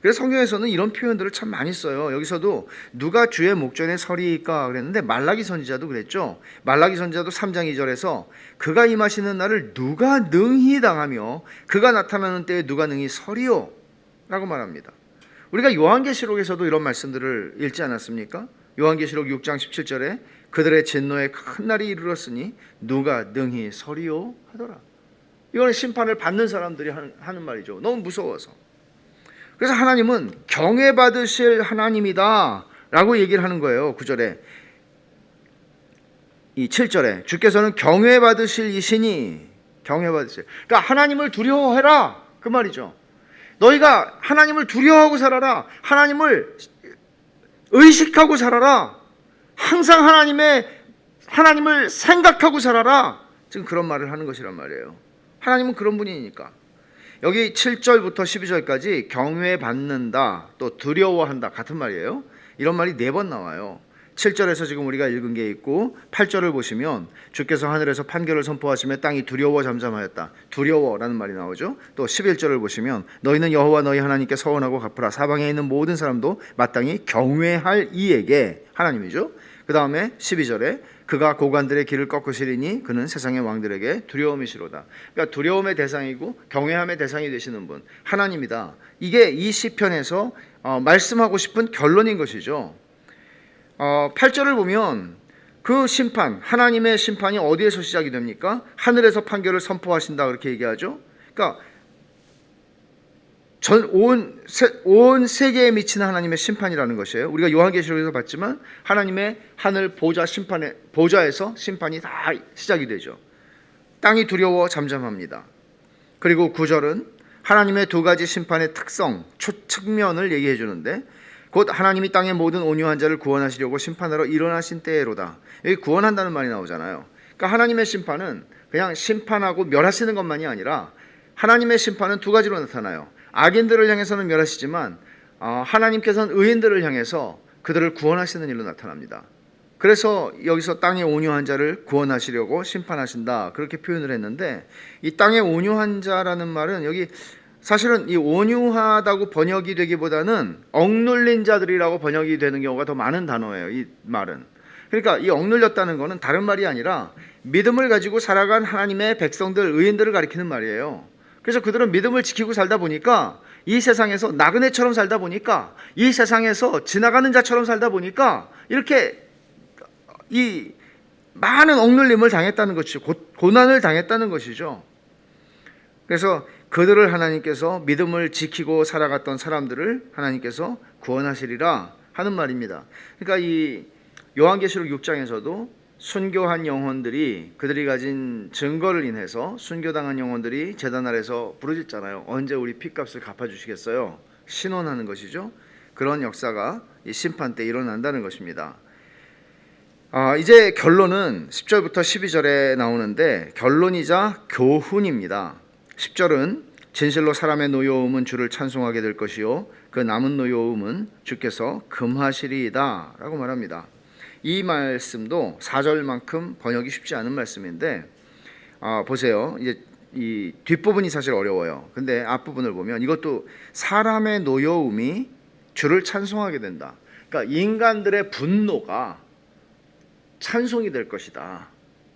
그래서 성경에서는 이런 표현들을 참 많이 써요. 여기서도 누가 주의 목전에 서리이까 그랬는데 말라기 선지자도 그랬죠. 말라기 선지자도 3장 2절에서 그가 임하시는 날을 누가 능히 당하며 그가 나타나는 때에 누가 능히 서리요 라고 말합니다. 우리가 요한계시록에서도 이런 말씀들을 읽지 않았습니까? 요한계시록 6장 17절에 그들의 진노의 큰 날이 이르렀으니 누가 능히 서리요 하더라. 이거는 심판을 받는 사람들이 하는 말이죠. 너무 무서워서. 그래서 하나님은 경외받으실 하나님이다 라고 얘기를 하는 거예요. 9절에. 이 7절에 주께서는 경외받으실 이시니, 경외받으실, 그러니까 하나님을 두려워해라 그 말이죠. 너희가 하나님을 두려워하고 살아라. 하나님을 의식하고 살아라. 항상 하나님을 생각하고 살아라. 지금 그런 말을 하는 것이란 말이에요. 하나님은 그런 분이니까. 여기 7절부터 12절까지 경외받는다, 또 두려워한다 같은 말이에요. 이런 말이 4번 나와요. 7절에서 지금 우리가 읽은 게 있고 8절을 보시면 주께서 하늘에서 판결을 선포하시며 땅이 두려워 잠잠하였다. 두려워라는 말이 나오죠. 또 11절을 보시면 너희는 여호와 너희 하나님께 서원하고 갚으라. 사방에 있는 모든 사람도 마땅히 경외할 이에게, 하나님이죠. 그 다음에 12절에 그가 고관들의 길을 꺾으시리니 그는 세상의 왕들에게 두려움이시로다. 그러니까 두려움의 대상이고 경외함의 대상이 되시는 분, 하나님이다. 이게 이 시편에서 말씀하고 싶은 결론인 것이죠. 8절을 보면 그 심판, 하나님의 심판이 어디에서 시작이 됩니까? 하늘에서 판결을 선포하신다 그렇게 얘기하죠. 그러니까 온 세계에 미치는 하나님의 심판이라는 것이에요. 우리가 요한계시록에서 봤지만 하나님의 하늘 보좌에서 심판이 다 시작이 되죠. 땅이 두려워 잠잠합니다. 그리고 9절은 하나님의 2가지 심판의 특성, 측면을 얘기해 주는데 곧 하나님이 땅의 모든 온유한 자를 구원하시려고 심판하러 일어나신 때로다. 여기 구원한다는 말이 나오잖아요. 그러니까 하나님의 심판은 그냥 심판하고 멸하시는 것만이 아니라 하나님의 심판은 2가지로 나타나요. 악인들을 향해서는 멸하시지만 하나님께서는 의인들을 향해서 그들을 구원하시는 일로 나타납니다. 그래서 여기서 땅의 온유한 자를 구원하시려고 심판하신다 그렇게 표현을 했는데, 이 땅의 온유한 자라는 말은 여기 사실은 이 온유하다고 번역이 되기보다는 억눌린 자들이라고 번역이 되는 경우가 더 많은 단어예요. 이 말은. 그러니까 이 억눌렸다는 것은 다른 말이 아니라 믿음을 가지고 살아간 하나님의 백성들, 의인들을 가리키는 말이에요. 그래서 그들은 믿음을 지키고 살다 보니까, 이 세상에서 나그네처럼 살다 보니까, 이 세상에서 지나가는 자처럼 살다 보니까 이렇게 이 많은 억눌림을 당했다는 것이죠. 고난을 당했다는 것이죠. 그래서 그들을 하나님께서, 믿음을 지키고 살아갔던 사람들을 하나님께서 구원하시리라 하는 말입니다. 그러니까 이 요한계시록 6장에서도 순교한 영혼들이, 그들이 가진 증거를 인해서 순교당한 영혼들이 제단 아래서 부르짖잖아요. 언제 우리 핏값을 갚아주시겠어요? 신원하는 것이죠. 그런 역사가 이 심판 때 일어난다는 것입니다. 이제 결론은 10절부터 12절에 나오는데 결론이자 교훈입니다. 10절은 진실로 사람의 노여움은 주를 찬송하게 될 것이요 그 남은 노여움은 주께서 금하시리이다 라고 말합니다. 이 말씀도 4절만큼 번역이 쉽지 않은 말씀인데 보세요. 이제 이 뒷부분이 사실 어려워요. 근데 앞부분을 보면 이것도 사람의 노여움이 주를 찬송하게 된다. 그러니까 인간들의 분노가 찬송이 될 것이다.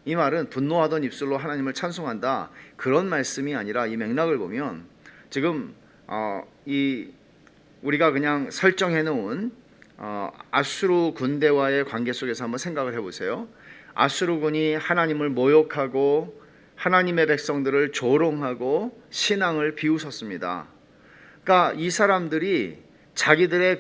이 말은 분노하던 입술로 하나님을 찬송한다 그런 말씀이 아니라, 이 맥락을 보면 지금 우리가 그냥 설정해 놓은 아수르 군대와의 관계 속에서 한번 생각을 해보세요. 아수르 군이 하나님을 모욕하고 하나님의 백성들을 조롱하고 신앙을 비웃었습니다. 그러니까 이 사람들이 자기들의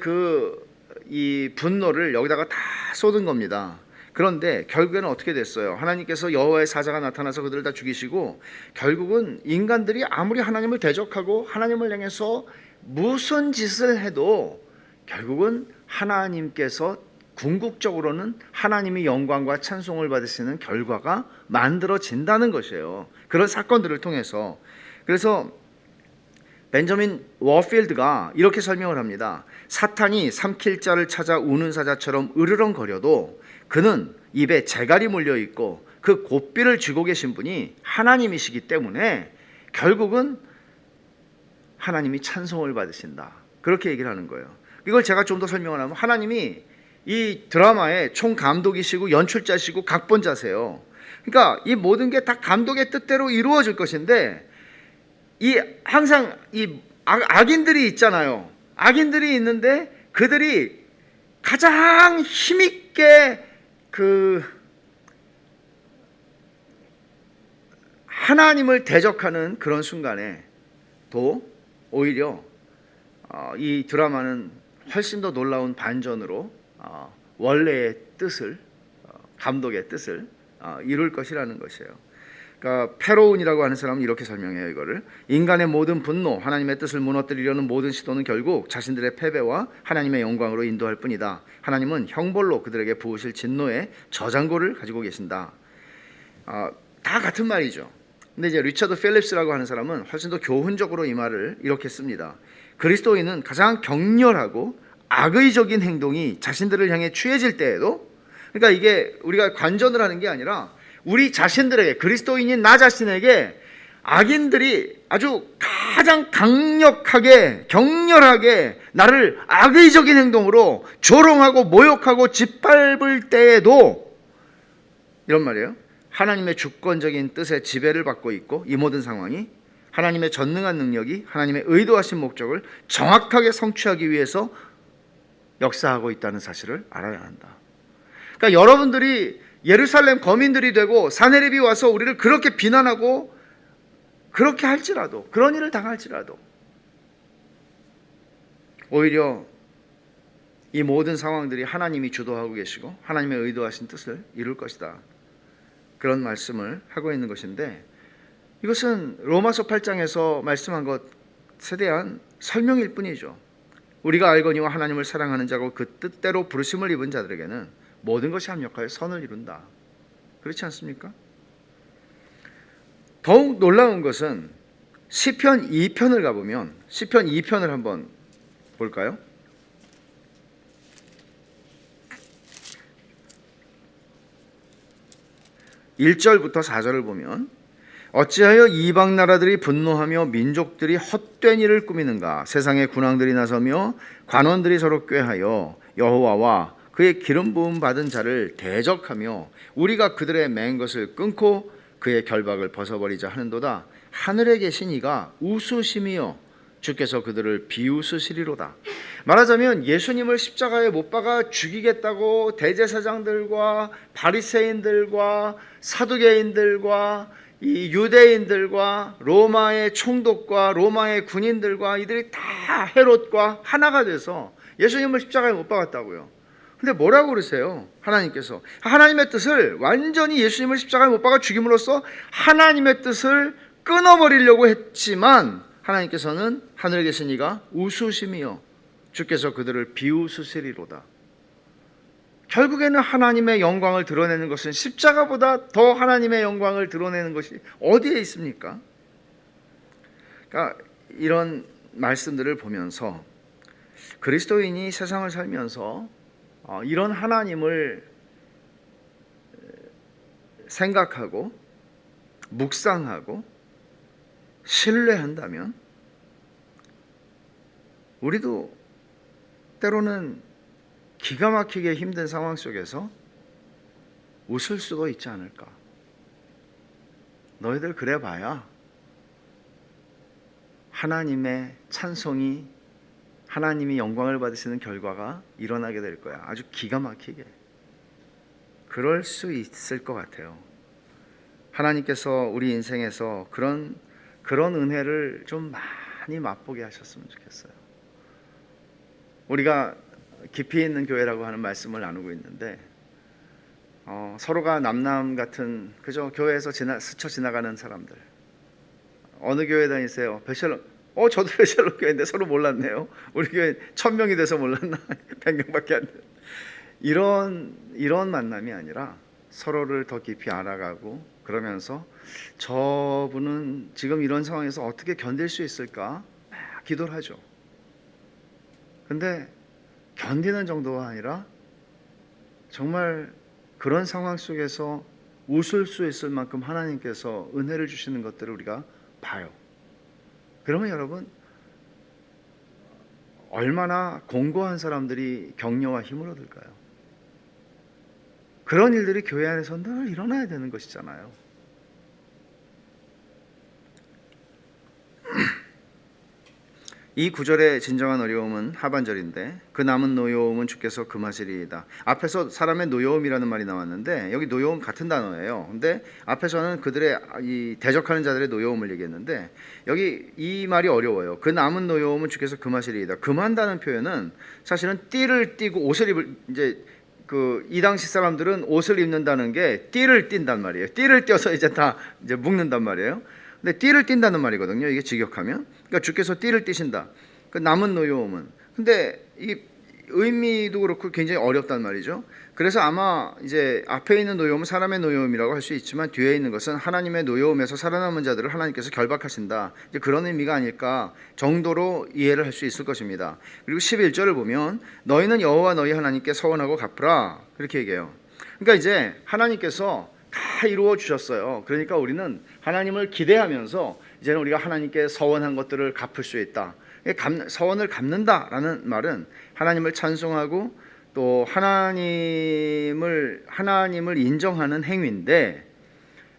이 분노를 여기다가 다 쏟은 겁니다. 그런데 결국에는 어떻게 됐어요? 하나님께서 여호와의 사자가 나타나서 그들을 다 죽이시고, 결국은 인간들이 아무리 하나님을 대적하고 하나님을 향해서 무슨 짓을 해도 결국은 하나님께서 궁극적으로는 하나님이 영광과 찬송을 받으시는 결과가 만들어진다는 것이에요. 그런 사건들을 통해서. 그래서 벤저민 워필드가 이렇게 설명을 합니다. 사탄이 삼킬 자를 찾아 우는 사자처럼 으르렁거려도 그는 입에 재갈이 물려 있고 그 고삐를 쥐고 계신 분이 하나님이시기 때문에 결국은 하나님이 찬송을 받으신다. 그렇게 얘기를 하는 거예요. 이걸 제가 좀 더 설명을 하면 하나님이 이 드라마의 총 감독이시고 연출자시고 각본자세요. 그러니까 이 모든 게 다 감독의 뜻대로 이루어질 것인데 이 항상 이 악인들이 있잖아요. 악인들이 있는데 그들이 가장 힘있게 그 하나님을 대적하는 그런 순간에 또 오히려 이 드라마는 훨씬 더 놀라운 반전으로 원래의 뜻을 감독의 뜻을 이룰 것이라는 것이에요. 그러니까 페로운이라고 하는 사람은 이렇게 설명해요. 이거를 인간의 모든 분노, 하나님의 뜻을 무너뜨리려는 모든 시도는 결국 자신들의 패배와 하나님의 영광으로 인도할 뿐이다. 하나님은 형벌로 그들에게 부으실 진노의 저장고를 가지고 계신다. 다 같은 말이죠. 근데 이제 리처드 필립스라고 하는 사람은 훨씬 더 교훈적으로 이 말을 이렇게 씁니다. 그리스도인은 가장 격렬하고 악의적인 행동이 자신들을 향해 취해질 때에도, 그러니까 이게 우리가 관전을 하는 게 아니라 우리 자신들에게, 그리스도인인 나 자신에게 악인들이 아주 가장 강력하게 격렬하게 나를 악의적인 행동으로 조롱하고 모욕하고 짓밟을 때에도 이런 말이에요. 하나님의 주권적인 뜻의 지배를 받고 있고 이 모든 상황이 하나님의 전능한 능력이 하나님의 의도하신 목적을 정확하게 성취하기 위해서 역사하고 있다는 사실을 알아야 한다. 그러니까 여러분들이 예루살렘 거민들이 되고 사내립이 와서 우리를 그렇게 비난하고 그렇게 할지라도, 그런 일을 당할지라도 오히려 이 모든 상황들이 하나님이 주도하고 계시고 하나님의 의도하신 뜻을 이룰 것이다. 그런 말씀을 하고 있는 것인데, 이것은 로마서 8장에서 말씀한 것에 대한 설명일 뿐이죠. 우리가 알거니와 하나님을 사랑하는 자고 그 뜻대로 부르심을 입은 자들에게는 모든 것이 합력하여 선을 이룬다. 그렇지 않습니까? 더욱 놀라운 것은 시편 2편을 가보면, 시편 2편을 한번 볼까요? 1절부터 4절을 보면 어찌하여 이방 나라들이 분노하며 민족들이 헛된 일을 꾸미는가. 세상의 군왕들이 나서며 관원들이 서로 꾀하여 여호와와 그의 기름 부음 받은 자를 대적하며 우리가 그들의 맹 것을 끊고 그의 결박을 벗어버리자 하는도다. 하늘에 계신 이가 웃으심이여 주께서 그들을 비웃으시리로다. 말하자면 예수님을 십자가에 못 박아 죽이겠다고 대제사장들과 바리새인들과 사두개인들과 이 유대인들과 로마의 총독과 로마의 군인들과 이들이 다 헤롯과 하나가 돼서 예수님을 십자가에 못 박았다고요. 근데 뭐라고 그러세요? 하나님께서 하나님의 뜻을 완전히 예수님을 십자가에 못 박아 죽임으로써 하나님의 뜻을 끊어버리려고 했지만 하나님께서는 하늘에 계신 이가 웃으심이여 주께서 그들을 비웃으시리로다. 결국에는 하나님의 영광을 드러내는 것은 십자가보다 더 하나님의 영광을 드러내는 것이 어디에 있습니까? 그러니까 이런 말씀들을 보면서 그리스도인이 세상을 살면서 이런 하나님을 생각하고 묵상하고 신뢰한다면 우리도 때로는 기가 막히게 힘든 상황 속에서 웃을 수도 있지 않을까. 너희들 그래 봐야 하나님의 찬송이, 하나님이 영광을 받으시는 결과가 일어나게 될 거야. 아주 기가 막히게. 그럴 수 있을 것 같아요. 하나님께서 우리 인생에서 그런 은혜를 좀 많이 맛보게 하셨으면 좋겠어요. 우리가 깊이 있는 교회라고 하는 말씀을 나누고 있는데 서로가 남남 같은 그저 교회에서 스쳐 지나가는 사람들. 어느 교회 다니세요? 베셜로. 저도 베셜로 교회인데 서로 몰랐네요. 우리 교회 1000명이 돼서 몰랐나? 100명밖에 안 돼. 이런 만남이 아니라 서로를 더 깊이 알아가고 그러면서 저분은 지금 이런 상황에서 어떻게 견딜 수 있을까? 기도를 하죠. 근데 견디는 정도가 아니라 정말 그런 상황 속에서 웃을 수 있을 만큼 하나님께서 은혜를 주시는 것들을 우리가 봐요. 그러면 여러분, 얼마나 공고한 사람들이 격려와 힘을 얻을까요? 그런 일들이 교회 안에서 늘 일어나야 되는 것이잖아요. 이 구절의 진정한 어려움은 하반절인데, 그 남은 노여움은 주께서 금하시리이다. 앞에서 사람의 노여움이라는 말이 나왔는데 여기 노여움 같은 단어예요. 근데 앞에서는 그들의 이 대적하는 자들의 노여움을 얘기했는데 여기 이 말이 어려워요. 그 남은 노여움은 주께서 금하시리이다. 금한다는 표현은 사실은 띠를 띠고 옷을 입을, 이제 이 당시 사람들은 옷을 입는다는 게 띠를 띈단 말이에요. 띠를 떼서 이제 다 이제 묶는단 말이에요. 근데 띠를 띈다는 말이거든요. 이게 직역하면. 그러니까 주께서 띠를 띠신다. 그 남은 노여움은. 근데 이 의미도 그렇고 굉장히 어렵단 말이죠. 그래서 아마 이제 앞에 있는 노여움은 사람의 노여움이라고 할 수 있지만 뒤에 있는 것은 하나님의 노여움에서 살아남은 자들을 하나님께서 결박하신다. 이제 그런 의미가 아닐까 정도로 이해를 할 수 있을 것입니다. 그리고 11절을 보면 너희는 여호와 너희 하나님께 서원하고 갚으라. 그렇게 얘기해요. 그러니까 이제 하나님께서 다 이루어 주셨어요. 그러니까 우리는 하나님을 기대하면서 이제는 우리가 하나님께 서원한 것들을 갚을 수 있다. 서원을 갚는다라는 말은 하나님을 찬송하고 또 하나님을 인정하는 행위인데,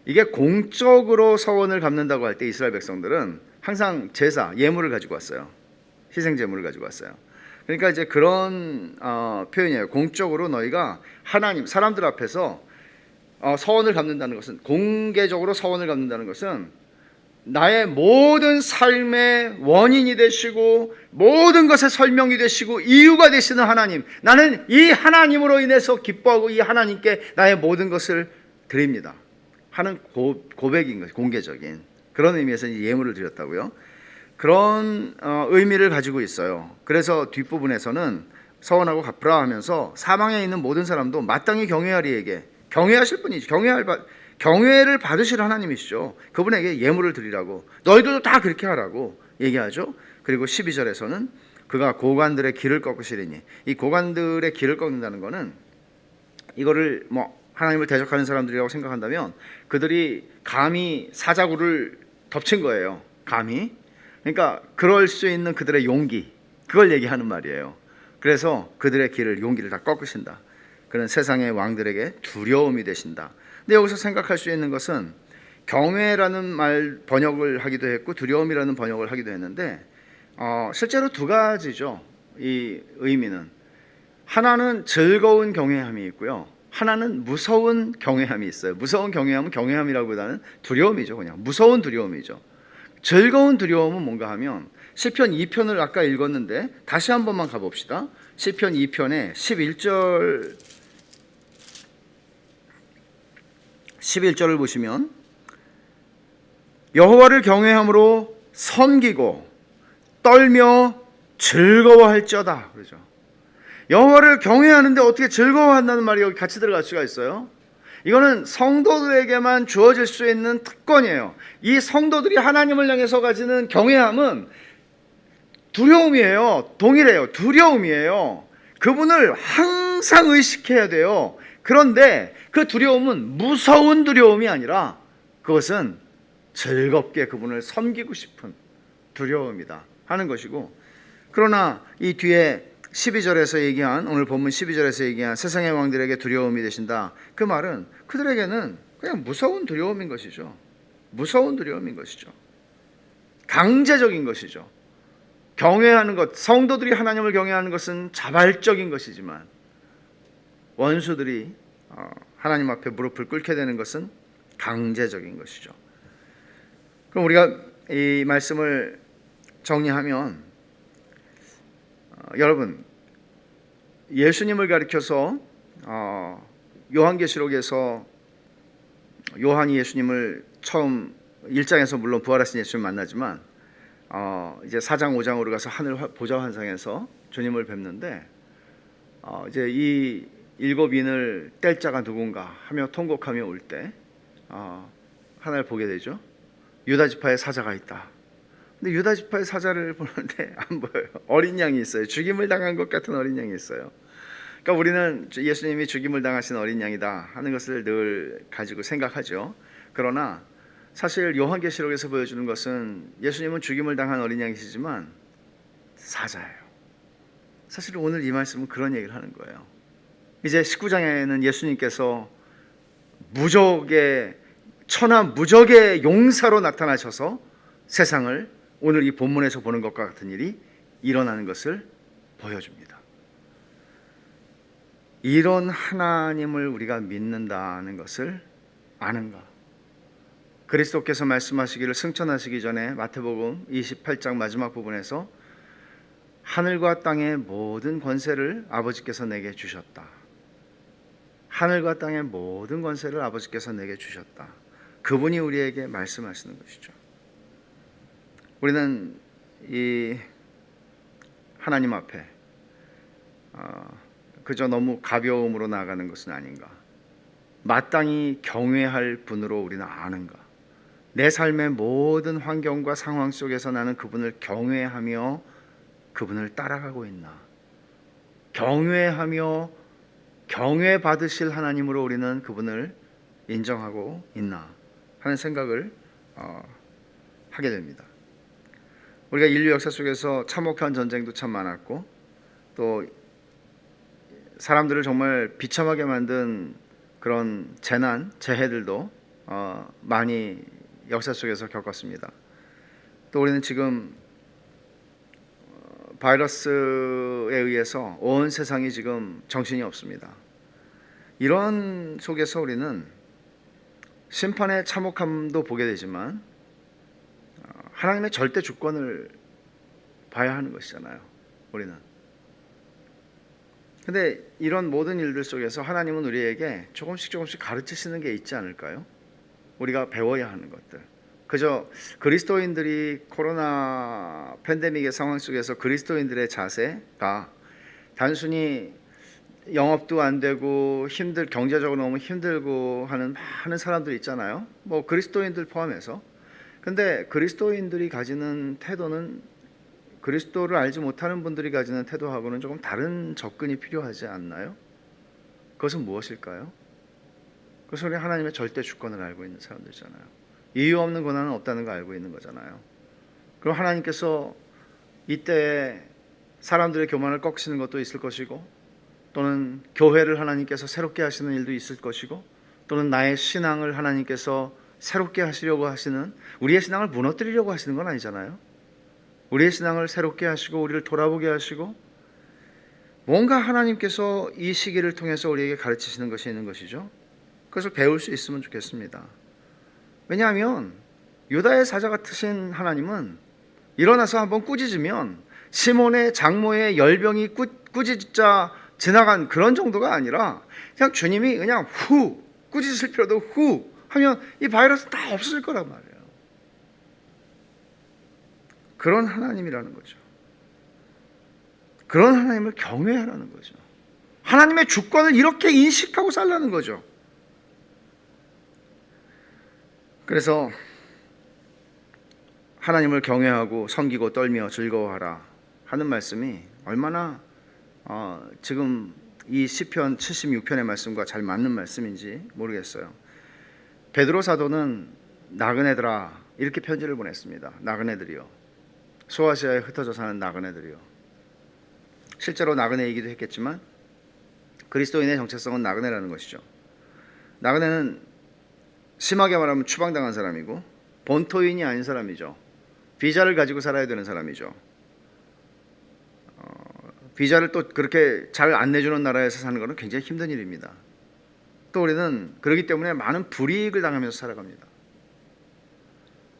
이게 공적으로 서원을 갚는다고 할 때 이스라엘 백성들은 항상 제사, 예물을 가지고 왔어요. 희생 제물을 가지고 왔어요. 그러니까 이제 그런 표현이에요. 공적으로 너희가 하나님, 사람들 앞에서 서원을 갚는다는 것은, 공개적으로 서원을 갚는다는 것은 나의 모든 삶의 원인이 되시고 모든 것의 설명이 되시고 이유가 되시는 하나님, 나는 이 하나님으로 인해서 기뻐하고 이 하나님께 나의 모든 것을 드립니다 하는 고백인 것이, 공개적인 그런 의미에서 예물을 드렸다고요. 그런 의미를 가지고 있어요. 그래서 뒷부분에서는 서원하고 갚으라 하면서 사방에 있는 모든 사람도 마땅히 경외하리에게, 경외하실 분이지, 경외를 받으실 하나님이시죠. 그분에게 예물을 드리라고, 너희들도 다 그렇게 하라고 얘기하죠. 그리고 12절에서는 그가 고관들의 길을 꺾으시리니, 이 고관들의 길을 꺾는다는 것은 이거를 하나님을 대적하는 사람들이라고 생각한다면 그들이 감히 사자굴을 덮친 거예요. 감히. 그러니까 그럴 수 있는 그들의 용기, 그걸 얘기하는 말이에요. 그래서 그들의 길을, 용기를 다 꺾으신다. 그런 세상의 왕들에게 두려움이 되신다. 근데 여기서 생각할 수 있는 것은 경외라는 말 번역을 하기도 했고 두려움이라는 번역을 하기도 했는데 실제로 두 가지죠. 이 의미는 하나는 즐거운 경외함이 있고요, 하나는 무서운 경외함이 있어요. 무서운 경외함은 경외함이라기보다는 두려움이죠. 그냥 무서운 두려움이죠. 즐거운 두려움은 뭔가 하면 시편 2편을 아까 읽었는데 다시 한 번만 가봅시다. 시편 2편에 11절을 보시면 여호와를 경외함으로 섬기고 떨며 즐거워할지어다 그러죠. 여호와를 경외하는데 어떻게 즐거워한다는 말이 여기 같이 들어갈 수가 있어요? 이거는 성도들에게만 주어질 수 있는 특권이에요. 이 성도들이 하나님을 향해서 가지는 경외함은 두려움이에요. 동일해요. 두려움이에요. 그분을 항상 의식해야 돼요. 그런데 그 두려움은 무서운 두려움이 아니라 그것은 즐겁게 그분을 섬기고 싶은 두려움이다 하는 것이고, 그러나 이 뒤에 12절에서 얘기한, 오늘 본문 12절에서 얘기한 세상의 왕들에게 두려움이 되신다, 그 말은 그들에게는 그냥 무서운 두려움인 것이죠. 무서운 두려움인 것이죠. 강제적인 것이죠. 경외하는 것, 성도들이 하나님을 경외하는 것은 자발적인 것이지만 원수들이 하나님 앞에 무릎을 꿇게 되는 것은 강제적인 것이죠. 그럼 우리가 이 말씀을 정리하면 여러분, 예수님을 가리켜서 요한계시록에서 요한이 예수님을 처음 1장에서 물론 부활하신 예수님을 만나지만 이제 4장 5장으로 가서 하늘 보좌 환상에서 주님을 뵙는데 이제 이 일곱 인을 뗄 자가 누군가 하며 통곡하며 올 때 하나를 보게 되죠. 유다 지파의 사자가 있다. 근데 유다 지파의 사자를 보는데 안 보여요. 어린 양이 있어요. 죽임을 당한 것 같은 어린 양이 있어요. 그러니까 우리는 예수님이 죽임을 당하신 어린 양이다 하는 것을 늘 가지고 생각하죠. 그러나 사실 요한계시록에서 보여주는 것은 예수님은 죽임을 당한 어린 양이시지만 사자예요. 사실 오늘 이 말씀은 그런 얘기를 하는 거예요. 이제 19장에는 예수님께서 무적의 천하 무적의 용사로 나타나셔서 세상을 오늘 이 본문에서 보는 것과 같은 일이 일어나는 것을 보여줍니다. 이런 하나님을 우리가 믿는다는 것을 아는가? 그리스도께서 말씀하시기를 승천하시기 전에 마태복음 28장 마지막 부분에서 하늘과 땅의 모든 권세를 아버지께서 내게 주셨다. 하늘과 땅의 모든 권세를 아버지께서 내게 주셨다. 그분이 우리에게 말씀하시는 것이죠. 우리는 이 하나님 앞에 그저 너무 가벼움으로 나아가는 것은 아닌가? 마땅히 경외할 분으로 우리는 아는가? 내 삶의 모든 환경과 상황 속에서 나는 그분을 경외하며 그분을 따라가고 있나? 경외하며 경외받으실 하나님으로 우리는 그분을 인정하고 있나 하는 생각을 하게 됩니다. 우리가 인류 역사 속에서 참혹한 전쟁도 참 많았고 또 사람들을 정말 비참하게 만든 그런 재난, 재해들도 많이 역사 속에서 겪었습니다. 또 우리는 지금 바이러스에 의해서 온 세상이 지금 정신이 없습니다. 이런 속에서 우리는 심판의 참혹함도 보게 되지만 하나님의 절대 주권을 봐야 하는 것이잖아요. 우리는. 근데 이런 모든 일들 속에서 하나님은 우리에게 조금씩 가르치시는 게 있지 않을까요? 우리가 배워야 하는 것들. 그저 그리스도인들이 코로나 팬데믹의 상황 속에서 그리스도인들의 자세가 단순히 영업도 안 되고 경제적으로 너무 힘들고 하는 많은 사람들 있잖아요. 뭐 그리스도인들 포함해서. 근데 그리스도인들이 가지는 태도는 그리스도를 알지 못하는 분들이 가지는 태도하고는 조금 다른 접근이 필요하지 않나요? 그것은 무엇일까요? 그것은 우리 하나님의 절대 주권을 알고 있는 사람들이잖아요. 이유 없는 고난은 없다는 거 알고 있는 거잖아요. 그럼 하나님께서 이때에 사람들의 교만을 꺾으시는 것도 있을 것이고 또는 교회를 하나님께서 새롭게 하시는 일도 있을 것이고 또는 나의 신앙을 하나님께서 새롭게 하시려고 하시는 우리의 신앙을 무너뜨리려고 하시는 건 아니잖아요. 우리의 신앙을 새롭게 하시고 우리를 돌아보게 하시고 뭔가 하나님께서 이 시기를 통해서 우리에게 가르치시는 것이 있는 것이죠. 그것을 배울 수 있으면 좋겠습니다. 왜냐하면 유다의 사자 같으신 하나님은 일어나서 한번 꾸짖으면 시몬의 장모의 열병이 꾸짖자 지나간 그런 정도가 아니라 그냥 주님이 그냥 후 꾸짖으실 필요도 후 하면 이 바이러스 다 없어질 거란 말이에요. 그런 하나님이라는 거죠. 그런 하나님을 경외하라는 거죠. 하나님의 주권을 이렇게 인식하고 살라는 거죠. 그래서 하나님을 경외하고 섬기고 떨며 즐거워하라 하는 말씀이 얼마나 지금 이 시편 76편의 말씀과 잘 맞는 말씀인지 모르겠어요. 베드로 사도는 나그네들아 이렇게 편지를 보냈습니다. 나그네들이요. 소아시아에 흩어져 사는 나그네들이요. 실제로 나그네이기도 했겠지만 그리스도인의 정체성은 나그네라는 것이죠. 나그네는 심하게 말하면 추방당한 사람이고 본토인이 아닌 사람이죠. 비자를 가지고 살아야 되는 사람이죠. 비자를 또 그렇게 잘 안 내주는 나라에서 사는 것은 굉장히 힘든 일입니다. 또 우리는 그렇기 때문에 많은 불이익을 당하면서 살아갑니다.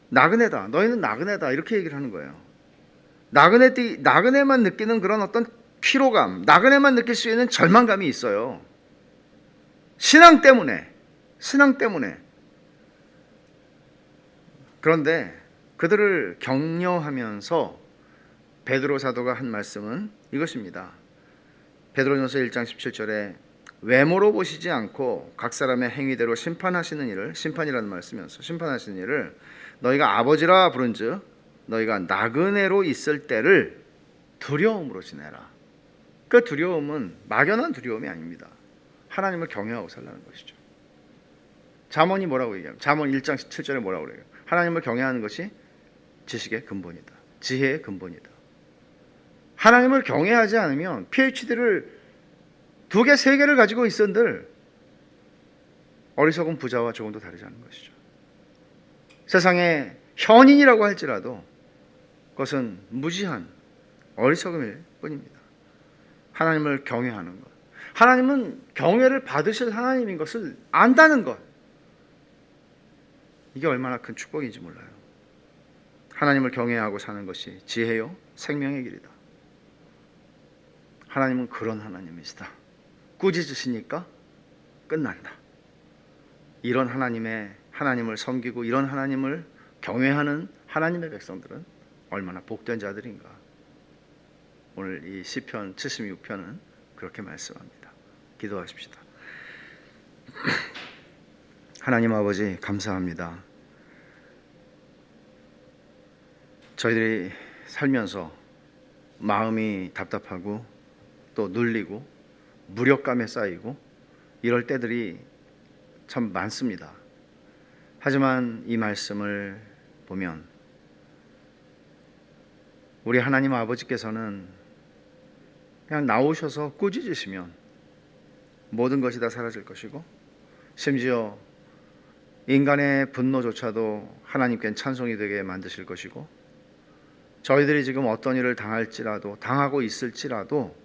나그네다. 너희는 나그네다. 이렇게 얘기를 하는 거예요. 나그네만 느끼는 그런 어떤 피로감, 나그네만 느낄 수 있는 절망감이 있어요. 신앙 때문에. 그런데 그들을 격려하면서 베드로 사도가 한 말씀은 이것입니다. 베드로전서 1장 17절에 외모로 보시지 않고 각 사람의 행위대로 심판하시는 일을 심판이라는 말을 쓰면서 심판하시는 일을 너희가 아버지라 부른즉 너희가 나그네로 있을 때를 두려움으로 지내라. 그 두려움은 막연한 두려움이 아닙니다. 하나님을 경외하고 살라는 것이죠. 잠언이 뭐라고 얘기합니까? 잠언 1장 7절에 뭐라고 그래요? 하나님을 경외하는 것이 지식의 근본이다. 지혜의 근본이다. 하나님을 경외하지 않으면 PhD를 2개, 3개를 가지고 있은들 어리석은 부자와 조금도 다르지 않은 것이죠. 세상에 현인이라고 할지라도 그것은 무지한 어리석음일 뿐입니다. 하나님을 경외하는 것, 하나님은 경외를 받으실 하나님인 것을 안다는 것, 이게 얼마나 큰 축복인지 몰라요. 하나님을 경외하고 사는 것이 지혜요 생명의 길이다. 하나님은 그런 하나님이시다. 꾸짖으시니까 끝난다. 이런 하나님을 섬기고 이런 하나님을 경외하는 하나님의 백성들은 얼마나 복된 자들인가. 오늘 이 시편 76편은 그렇게 말씀합니다. 기도하십시다. 하나님 아버지 감사합니다. 저희들이 살면서 마음이 답답하고 또 눌리고 무력감에 쌓이고 이럴 때들이 참 많습니다. 하지만 이 말씀을 보면 우리 하나님 아버지께서는 그냥 나오셔서 꾸짖으시면 모든 것이 다 사라질 것이고, 심지어 인간의 분노조차도 하나님께는 찬송이 되게 만드실 것이고, 저희들이 지금 어떤 일을 당하고 있을지라도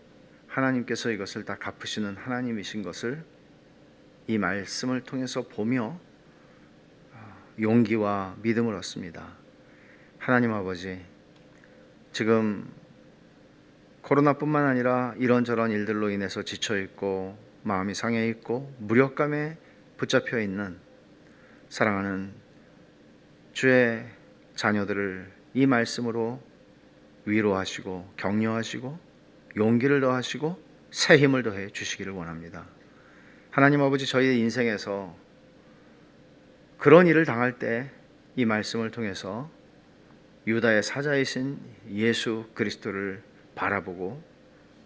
하나님께서 이것을 다 갚으시는 하나님이신 것을 이 말씀을 통해서 보며 용기와 믿음을 얻습니다. 하나님 아버지, 지금 코로나뿐만 아니라 이런저런 일들로 인해서 지쳐있고 마음이 상해있고 무력감에 붙잡혀 있는 사랑하는 주의 자녀들을 이 말씀으로 위로하시고 격려하시고 용기를 더하시고 새 힘을 더해 주시기를 원합니다. 하나님 아버지, 저희의 인생에서 그런 일을 당할 때 이 말씀을 통해서 유다의 사자이신 예수 그리스도를 바라보고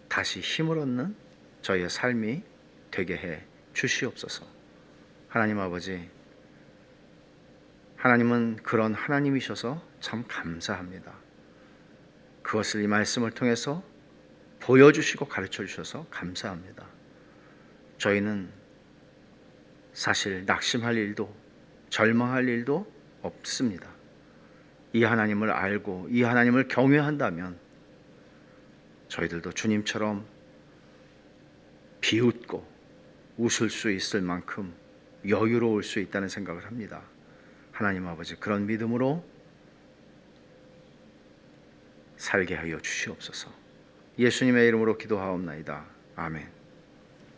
다시 힘을 얻는 저희의 삶이 되게 해 주시옵소서. 하나님 아버지, 하나님은 그런 하나님이셔서 참 감사합니다. 그것을 이 말씀을 통해서 보여주시고 가르쳐 주셔서 감사합니다. 저희는 사실 낙심할 일도 절망할 일도 없습니다. 이 하나님을 알고 이 하나님을 경외한다면 저희들도 주님처럼 비웃고 웃을 수 있을 만큼 여유로울 수 있다는 생각을 합니다. 하나님 아버지, 그런 믿음으로 살게 하여 주시옵소서. 예수님의 이름으로 기도하옵나이다. 아멘.